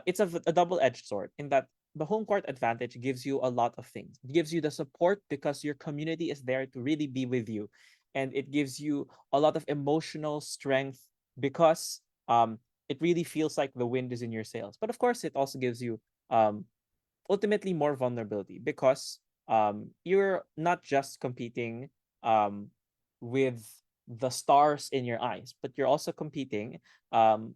it's a double-edged sword in that the home court advantage gives you a lot of things. It gives you the support because your community is there to really be with you, and it gives you a lot of emotional strength because it really feels like the wind is in your sails. But of course, it also gives you um, ultimately more vulnerability because you're not just competing um, with the stars in your eyes, but you're also competing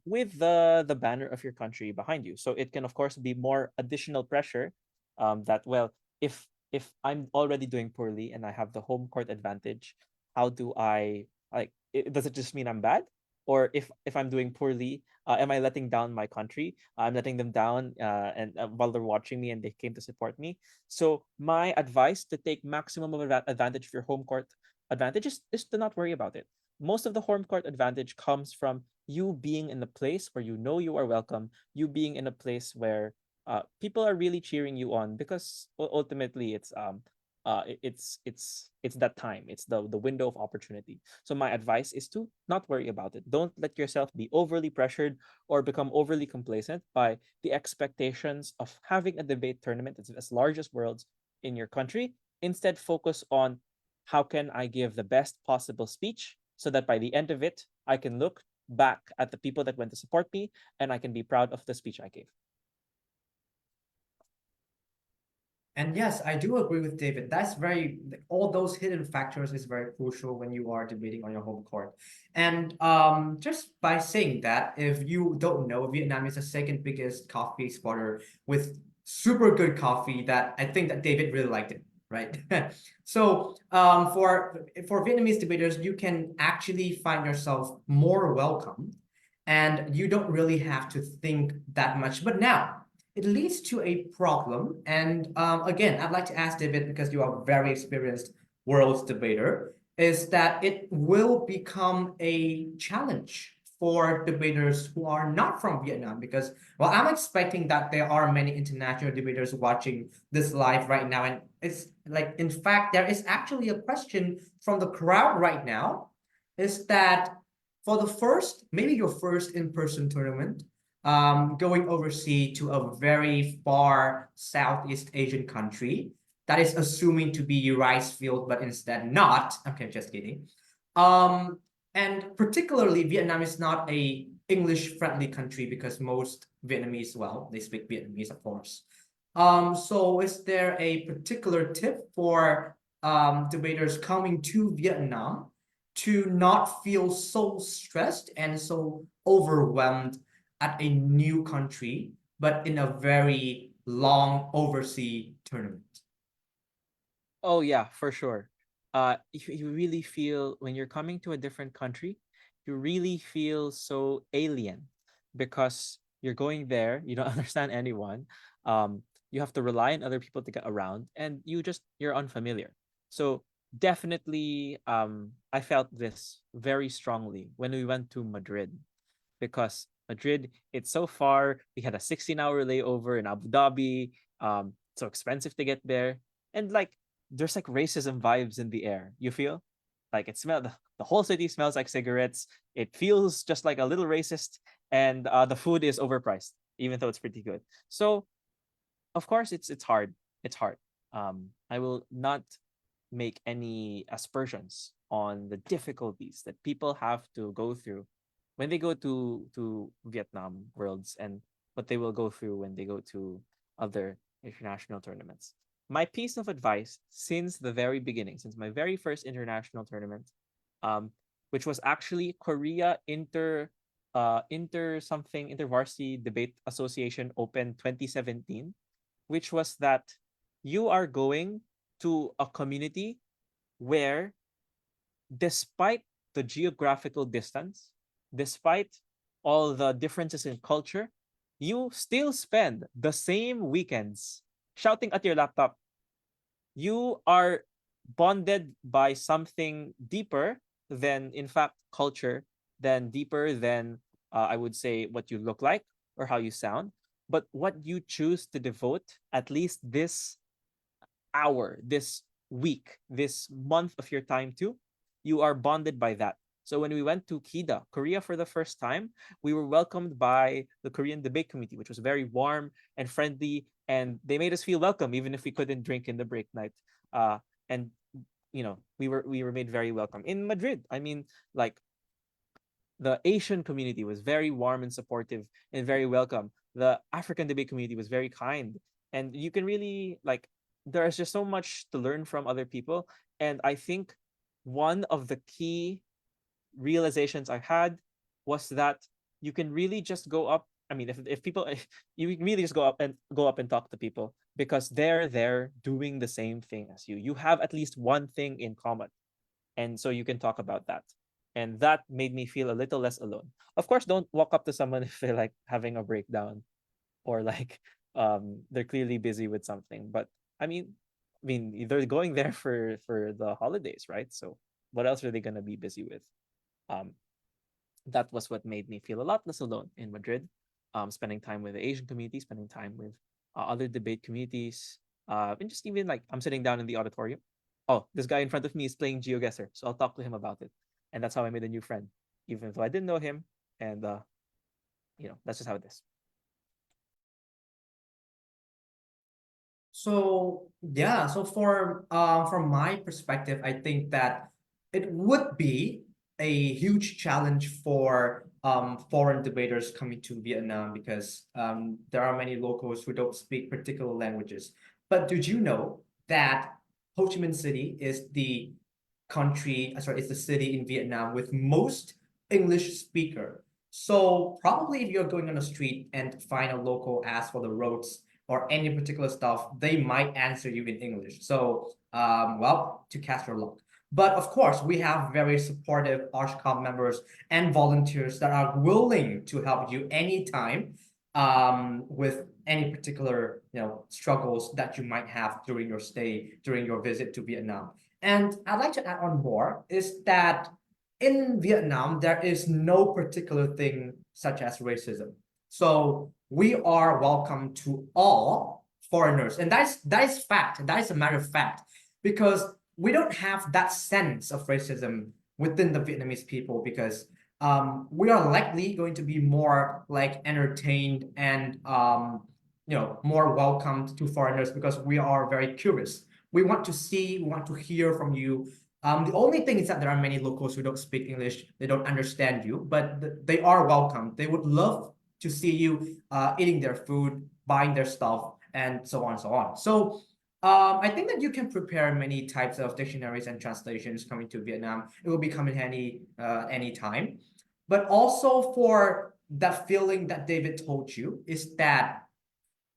with the banner of your country behind you. So it can, of course, be more additional pressure that, well, if I'm already doing poorly and I have the home court advantage, how do I does it just mean I'm bad? Or if I'm doing poorly, am I letting down my country? I'm letting them down, and while they're watching me and they came to support me. So my advice to take maximum of advantage of your home court advantage is to not worry about it. most of the home court advantage comes from you being in a place where you know you are welcome, you being in a place where people are really cheering you on, because ultimately it's that time, it's the window of opportunity. So my advice is to not worry about it. Don't let yourself be overly pressured or become overly complacent by the expectations of having a debate tournament as large as worlds in your country. Instead, focus on how can I give the best possible speech so that by the end of it, I can look back at the people that went to support me and I can be proud of the speech I gave. And yes, I do agree with David. That's very, all those hidden factors is very crucial when you are debating on your home court. And just by saying that, if you don't know, Vietnam is the second biggest coffee exporter with super good coffee that I think that David really liked it, right? So for Vietnamese debaters, you can actually find yourself more welcome and you don't really have to think that much. But now, it leads to a problem. And again, I'd like to ask David, because you are a very experienced world debater, is that it will become a challenge for debaters who are not from Vietnam. Because, well, I'm expecting that there are many international debaters watching this live right now. And it's like, in fact, there is actually a question from the crowd right now, is that for the first, maybe your first in-person tournament, going overseas to a very far Southeast Asian country that is assuming to be rice field, but instead not. Okay, just kidding. And particularly Vietnam is not a English friendly country because most Vietnamese, well, they speak Vietnamese, of course. So is there a particular tip for debaters coming to Vietnam to not feel so stressed and so overwhelmed at a new country, but in a very long overseas tournament? Oh yeah, for sure. You really feel when you're coming to a different country, you really feel so alien because you're going there, you don't understand anyone. You have to rely on other people to get around, and you're unfamiliar. So definitely, I felt this very strongly when we went to Madrid, because Madrid, it's so far. We had a 16-hour layover in Abu Dhabi. So expensive to get there, and like there's like racism vibes in the air. You feel like the whole city smells like cigarettes. It feels just like a little racist, and the food is overpriced, even though it's pretty good. So of course it's hard. It's hard. I will not make any aspersions on the difficulties that people have to go through when they go to Vietnam Worlds, and what they will go through when they go to other international tournaments. My piece of advice since the very beginning, since my very first international tournament, which was actually Korea Intervarsity Debate Association Open 2017, which was that you are going to a community where, despite the geographical distance, despite all the differences in culture, you still spend the same weekends shouting at your laptop. You are bonded by something deeper than, in fact, culture, than deeper than, I would say, what you look like or how you sound, but what you choose to devote at least this hour, this week, this month of your time to, you are bonded by that. So when we went to Kida, Korea, for the first time, we were welcomed by the Korean debate committee, which was very warm and friendly, and they made us feel welcome even if we couldn't drink in the break night. And we were made very welcome in Madrid. I mean, like, the Asian community was very warm and supportive and very welcome. The African debate community was very kind. And you can really, like, there's just so much to learn from other people. And I think one of the key realizations I had was that you can really just go up. I mean, if people, if you can really just go up and talk to people, because they're there doing the same thing as you. You have at least one thing in common, and so you can talk about that. And that made me feel a little less alone. Of course, don't walk up to someone if they're like having a breakdown, or like they're clearly busy with something. But I mean they're going there for the holidays, right? So what else are they going to be busy with? Um, that was what made me feel a lot less alone in Madrid. Spending time with the Asian community, spending time with other debate communities, and just even like I'm sitting down in the auditorium. Oh, this guy in front of me is playing GeoGuessr, so I'll talk to him about it, and that's how I made a new friend, even though I didn't know him. And that's just how it is. So yeah, so from my perspective, I think that it would be a huge challenge for foreign debaters coming to Vietnam because there are many locals who don't speak particular languages. But did you know that Ho Chi Minh City is the it's the city in Vietnam with most English speaker. So probably if you're going on the street and find a local ask for the roads or any particular stuff, they might answer you in English. So, well, to cast your luck. But of course, we have very supportive ArchCom members and volunteers that are willing to help you anytime with any particular struggles that you might have during your stay, during your visit to Vietnam. And I'd like to add on more is that in Vietnam, there is no particular thing such as racism. So we are welcome to all foreigners. And that is fact. That is a matter of fact. Because we don't have that sense of racism within the Vietnamese people because we are likely going to be more like entertained and more welcomed to foreigners because we are very curious. We want to see, we want to hear from you. The only thing is that there are many locals who don't speak English, they don't understand you, but they are welcome. They would love to see you eating their food, buying their stuff, and so on and so on. So I think that you can prepare many types of dictionaries and translations coming to Vietnam. It will become in handy anytime. But also for that feeling that David told you is that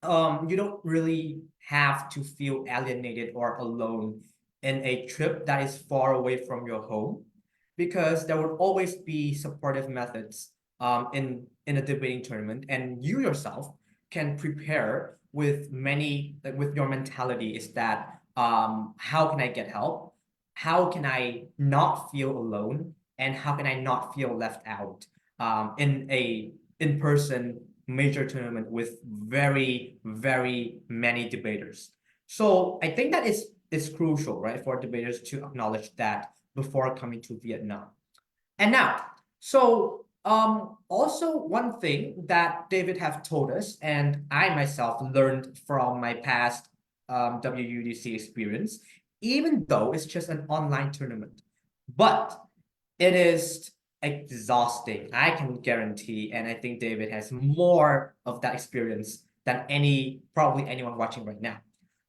you don't really have to feel alienated or alone in a trip that is far away from your home because there would always be supportive methods in a debating tournament and you yourself can prepare with many like with your mentality is that how can I get help, how can I not feel alone, and how can I not feel left out in a in-person major tournament with very, very many debaters. So I think that is crucial, right, for debaters to acknowledge that before coming to Vietnam. And now, so also one thing that David have told us, and I myself learned from my past WUDC experience, even though it's just an online tournament, but it is exhausting. I can guarantee, and I think David has more of that experience than probably anyone watching right now.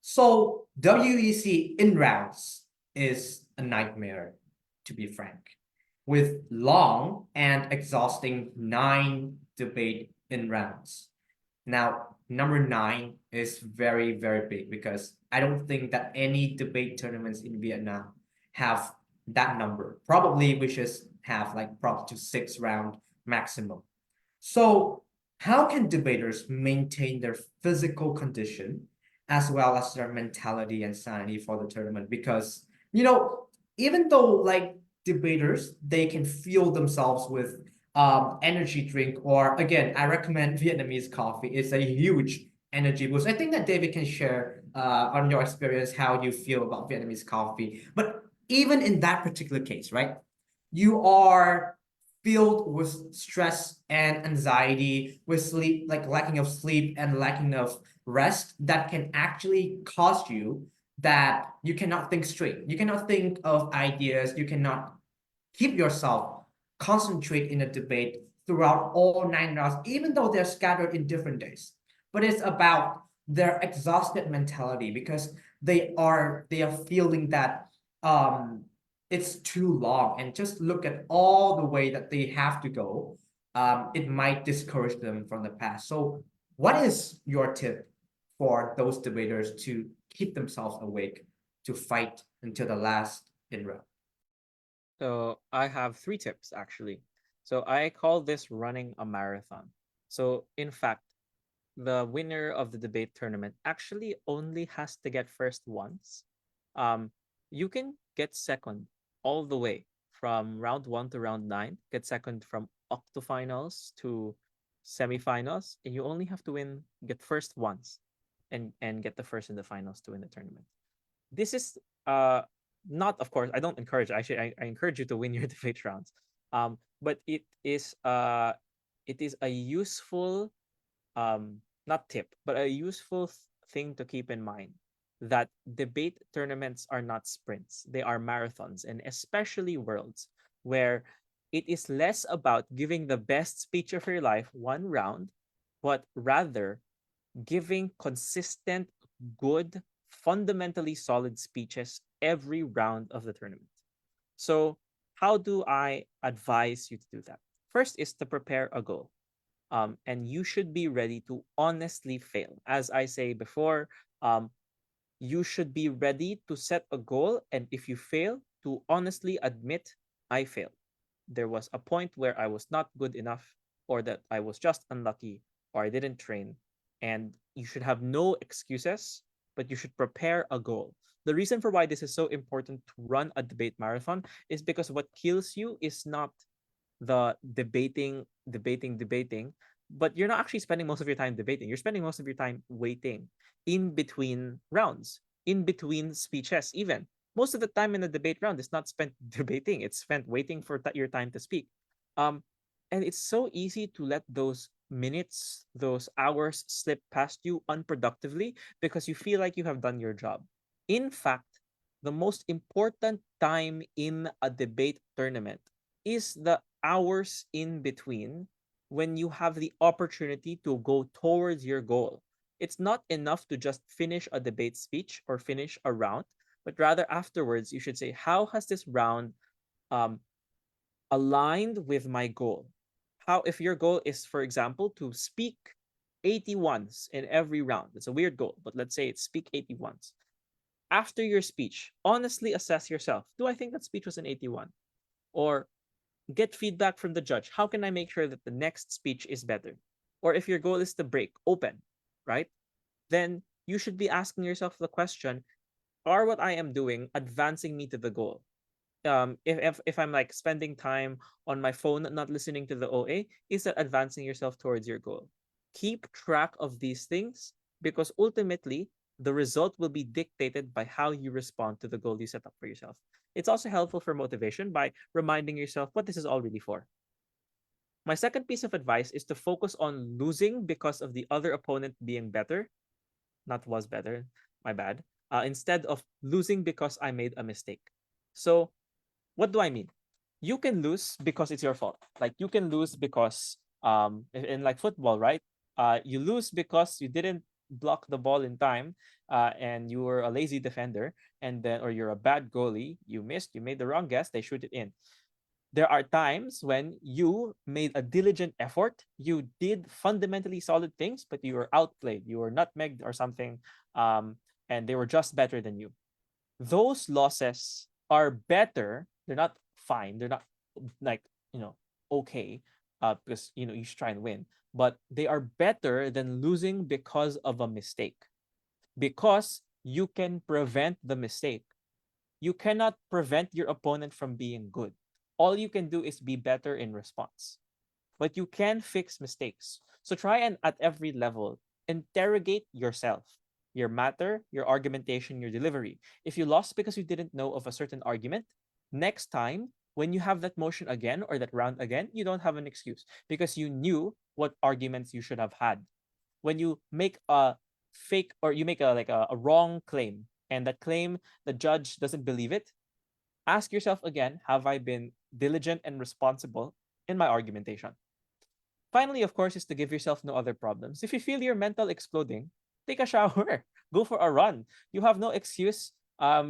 So WEC in rounds is a nightmare, to be frank, with long and exhausting 9 debate in rounds. Now, number 9 is very, very big because I don't think that any debate tournaments in Vietnam have that number. Probably we should have like probably to 6 round maximum. So how can debaters maintain their physical condition as well as their mentality and sanity for the tournament? Because, even though like debaters, they can fuel themselves with energy drink, or again, I recommend Vietnamese coffee. It's a huge energy boost. I think that David can share on your experience how you feel about Vietnamese coffee. But even in that particular case, right? You are filled with stress and anxiety, with sleep, like lacking of sleep and lacking of rest that can actually cause you that you cannot think straight. You cannot think of ideas. You cannot keep yourself concentrate in a debate throughout all 9 rounds, even though they're scattered in different days. But it's about their exhausted mentality because they are feeling that it's too long, and just look at all the way that they have to go. It might discourage them from the past. So what is your tip for those debaters to keep themselves awake to fight until the last in round? So I have 3 tips actually. So I call this running a marathon. So in fact, the winner of the debate tournament actually only has to get first once. Um, you can get second all the way from round 1 to round 9, get second from octofinals to semifinals, and you only have to get first once, and get the first in the finals to win the tournament. This is not, of course, I don't encourage. Actually, I encourage you to win your debate rounds. But it is a useful, not tip, but a useful thing to keep in mind, that debate tournaments are not sprints, they are marathons, and especially worlds, where it is less about giving the best speech of your life one round, but rather giving consistent, good, fundamentally solid speeches every round of the tournament. So, how do I advise you to do that? First is to prepare a goal. And you should be ready to honestly fail. As I say before, you should be ready to set a goal, and if you fail, to honestly admit, I failed. There was a point where I was not good enough, or that I was just unlucky, or I didn't train. And you should have no excuses, but you should prepare a goal. The reason for why this is so important to run a debate marathon is because what kills you is not the debating, but you're not actually spending most of your time debating. You're spending most of your time waiting in between rounds, in between speeches, even. Most of the time in a debate round is not spent debating, it's spent waiting for your time to speak. Um, and it's so easy to let those minutes, those hours slip past you unproductively because you feel like you have done your job. In fact, the most important time in a debate tournament is the hours in between, when you have the opportunity to go towards your goal. It's not enough to just finish a debate speech or finish a round, but rather afterwards you should say, how has this round um, aligned with my goal? How, if your goal is, for example, to speak 80 once in every round, it's a weird goal, but let's say it's speak 80 once. After your speech, honestly assess yourself. Do I think that speech was an 81? Or get feedback from the judge. How can I make sure that the next speech is better? Or if your goal is to break open, right? Then you should be asking yourself the question, are what I am doing advancing me to the goal? If I'm like spending time on my phone, not listening to the OA, is that advancing yourself towards your goal? Keep track of these things, because ultimately the result will be dictated by how you respond to the goal you set up for yourself. It's also helpful for motivation by reminding yourself what this is all really for. My second piece of advice is to focus on losing because of the other opponent being better, not was better, my bad, instead of losing because I made a mistake. So, what do I mean? You can lose because it's your fault. Like, you can lose because in like football, right? You lose because you didn't block the ball in time, and you were a lazy defender, and then, or you're a bad goalie, you missed, you made the wrong guess, they shoot it in. There are times when you made a diligent effort, you did fundamentally solid things, but you were outplayed, you were nutmegged or something, and they were just better than you. Those losses are better. They're not fine. They're not like, okay, because, you should try and win. But they are better than losing because of a mistake, because you can prevent the mistake. You cannot prevent your opponent from being good. All you can do is be better in response. But you can fix mistakes. So try and, at every level, interrogate yourself, your matter, your argumentation, your delivery. If you lost because you didn't know of a certain argument, next time, when you have that motion again or that round again, you don't have an excuse because you knew what arguments you should have had. When you make a fake, or you make a wrong claim, and that claim, the judge doesn't believe it, ask yourself again, have I been diligent and responsible in my argumentation? Finally, of course, is to give yourself no other problems. If you feel your mental exploding, take a shower, go for a run. You have no excuse,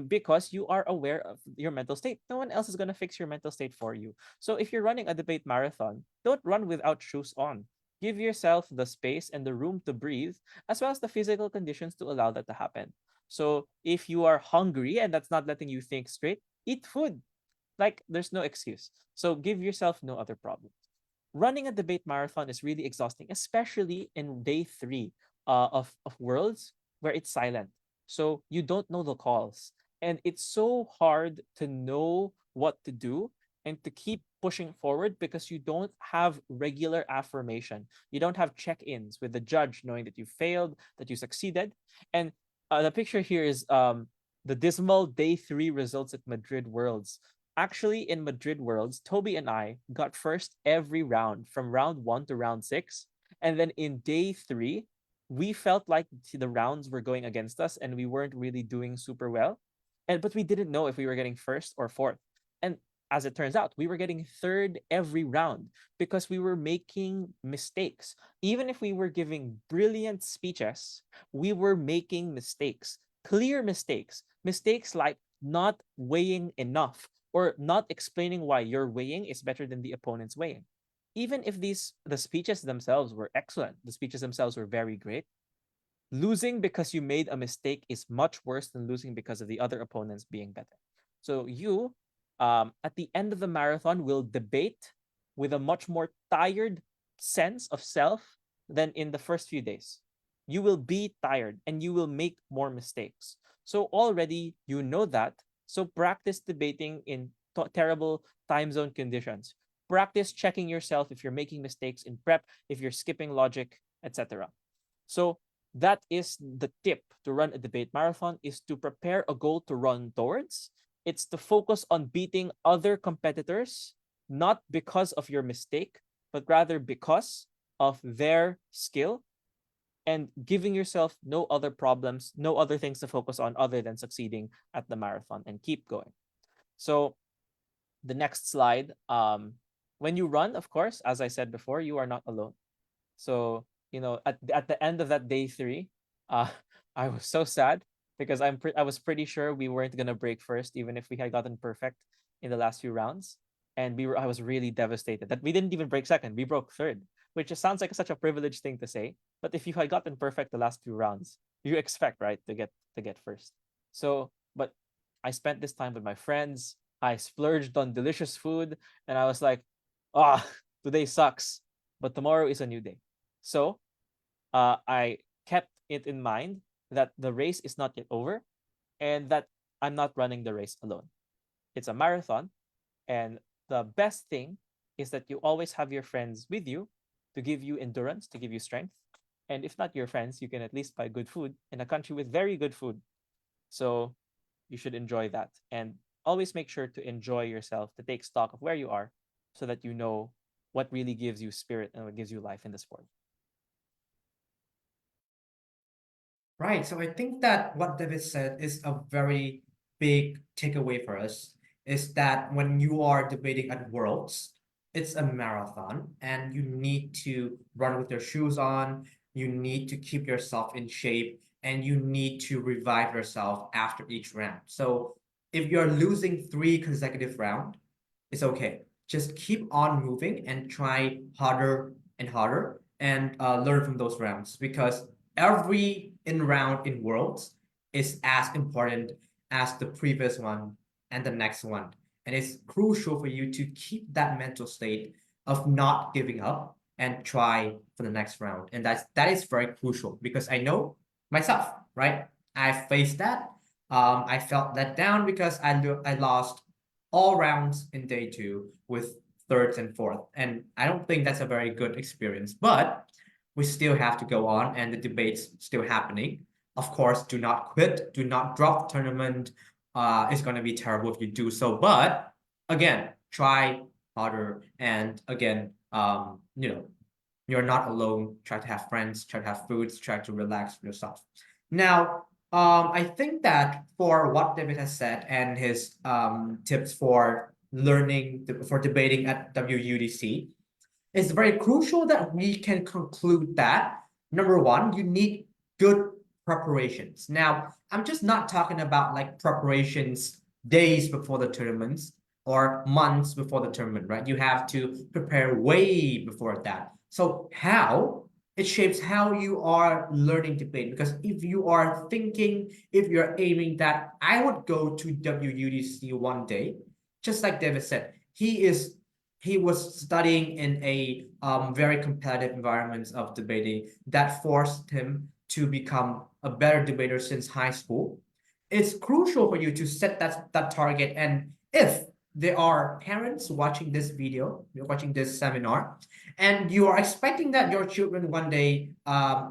because you are aware of your mental state. No one else is going to fix your mental state for you. So if you're running a debate marathon, don't run without shoes on. Give yourself the space and the room to breathe, as well as the physical conditions to allow that to happen. So if you are hungry and that's not letting you think straight, eat food. Like, there's no excuse. So give yourself no other problems. Running a debate marathon is really exhausting, especially in day 3 of Worlds, where it's silent. So you don't know the calls. And it's so hard to know what to do. and to keep pushing forward, because you don't have regular affirmation. You don't have check-ins with the judge knowing that you failed, that you succeeded. And the picture here is the dismal day 3 results at Madrid Worlds. Actually, in Madrid Worlds, Toby and I got first every round from round 1 to round 6. And then in day 3, we felt like the rounds were going against us and we weren't really doing super well. But we didn't know if we were getting first or fourth. And as it turns out, we were getting third every round because we were making mistakes. Even if we were giving brilliant speeches, we were making mistakes, clear mistakes, mistakes like not weighing enough or not explaining why your weighing is better than the opponent's weighing. Even if the speeches themselves were excellent, the speeches themselves were very great, losing because you made a mistake is much worse than losing because of the other opponents being better. So you, at the end of the marathon, will debate with a much more tired sense of self than in the first few days. You will be tired and you will make more mistakes. So already you know that. So practice debating in terrible time zone conditions. Practice checking yourself if you're making mistakes in prep, if you're skipping logic, etc. So that is the tip to run a debate marathon, is to prepare a goal to run towards. It's to focus on beating other competitors, not because of your mistake, but rather because of their skill, and giving yourself no other problems, no other things to focus on other than succeeding at the marathon, and keep going. So the next slide, when you run, of course, as I said before, you are not alone. So, at the end of that day 3, I was so sad because I was pretty sure we weren't gonna break first, even if we had gotten perfect in the last few rounds. And I was really devastated that we didn't even break second. We broke third, which just sounds like such a privileged thing to say. But if you had gotten perfect the last few rounds, you expect, right, to get first. So, but I spent this time with my friends. I splurged on delicious food, and I was like, today sucks, but tomorrow is a new day. So I kept it in mind that the race is not yet over and that I'm not running the race alone. It's a marathon, and the best thing is that you always have your friends with you to give you endurance, to give you strength. And if not your friends, you can at least buy good food in a country with very good food. So you should enjoy that. And always make sure to enjoy yourself, to take stock of where you are so that you know what really gives you spirit and what gives you life in the sport. Right. So I think that what David said is a very big takeaway for us, is that when you are debating at Worlds, it's a marathon and you need to run with your shoes on. You need to keep yourself in shape and you need to revive yourself after each round. So if you're losing 3 consecutive rounds, it's okay. Just keep on moving and try harder and harder and learn from those rounds, because every in round in Worlds is as important as the previous one and the next one. And it's crucial for you to keep that mental state of not giving up and try for the next round. And that is very crucial, because I know myself, right? I faced that. I felt let down because I lost all rounds in day 2 with thirds and fourth. And I don't think that's a very good experience, but we still have to go on and the debate's still happening. Of course, do not quit, do not drop the tournament. It's going to be terrible if you do so, but again, try harder. And again, you're not alone. Try to have friends, try to have foods, try to relax yourself. Now, I think that for what David has said and his tips for learning, for debating at WUDC, it's very crucial that we can conclude that, number one, you need good preparations. Now, I'm just not talking about like preparations days before the tournaments or months before the tournament, right? You have to prepare way before that. So how it shapes how you are learning debate, because if you are thinking, if you're aiming that I would go to WUDC one day, just like David said, he was studying in a very competitive environment of debating that forced him to become a better debater since high school. It's crucial for you to set that target, and if there are parents watching this video, you're watching this seminar, and you are expecting that your children one day,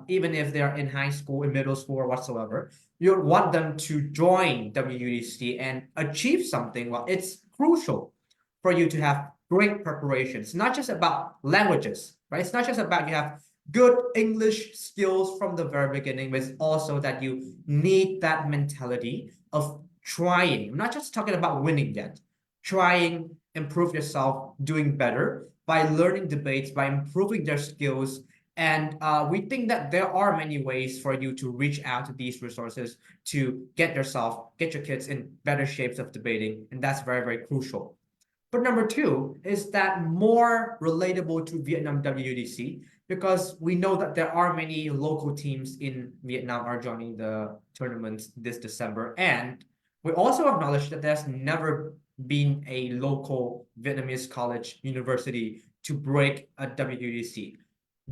even if they're in high school, in middle school, or whatsoever, you want them to join WUDC and achieve something. Well, it's crucial for you to have great preparation. It's not just about languages, right? It's not just about you have good English skills from the very beginning, but it's also that you need that mentality of trying. I'm not just talking about winning yet. Trying, improve yourself, doing better by learning debates, by improving their skills. And we think that there are many ways for you to reach out to these resources to get yourself, get your kids in better shapes of debating. And that's very, very crucial. But number two is that more relatable to Vietnam WUDC, because we know that there are many local teams in Vietnam are joining the tournaments this December. And we also acknowledge that there's never been a local Vietnamese college university to break a WUDC.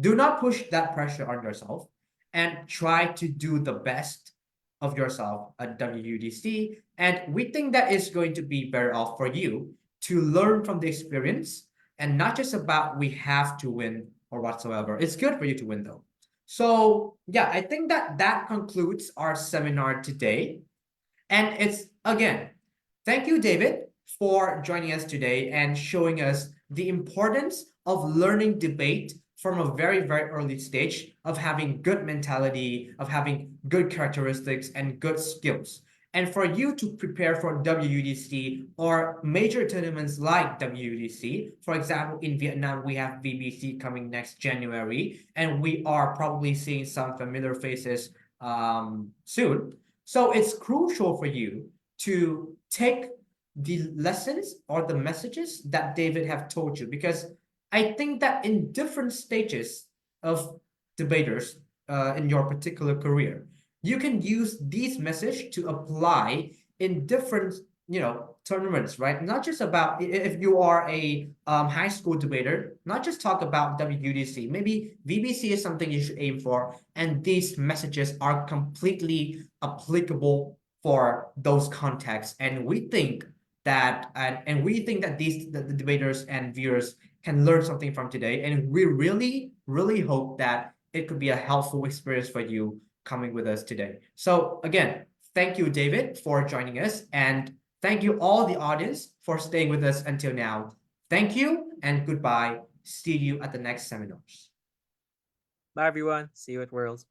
Do not push that pressure on yourself and try to do the best of yourself at WUDC. And we think that is going to be better off for you to learn from the experience and not just about we have to win or whatsoever. It's good for you to win though. So yeah, I think that that concludes our seminar today. And it's again, thank you, David, for joining us today and showing us the importance of learning debate from a very, very early stage, of having good mentality, of having good characteristics and good skills. And for you to prepare for WUDC or major tournaments like WUDC, for example, in Vietnam, we have VBC coming next January, and we are probably seeing some familiar faces soon. So it's crucial for you to take the lessons or the messages that David have told you, because I think that in different stages of debaters in your particular career, you can use these message to apply in different, tournaments, right? Not just about if you are a high school debater, not just talk about WUDC. Maybe VBC is something you should aim for, and these messages are completely applicable for those contexts. And we think that, and we think that the debaters and viewers can learn something from today. And we really, really hope that it could be a helpful experience for you coming with us today. So again, thank you, David, for joining us. And thank you all the audience for staying with us until now. Thank you and goodbye. See you at the next seminars. Bye, everyone. See you at Worlds.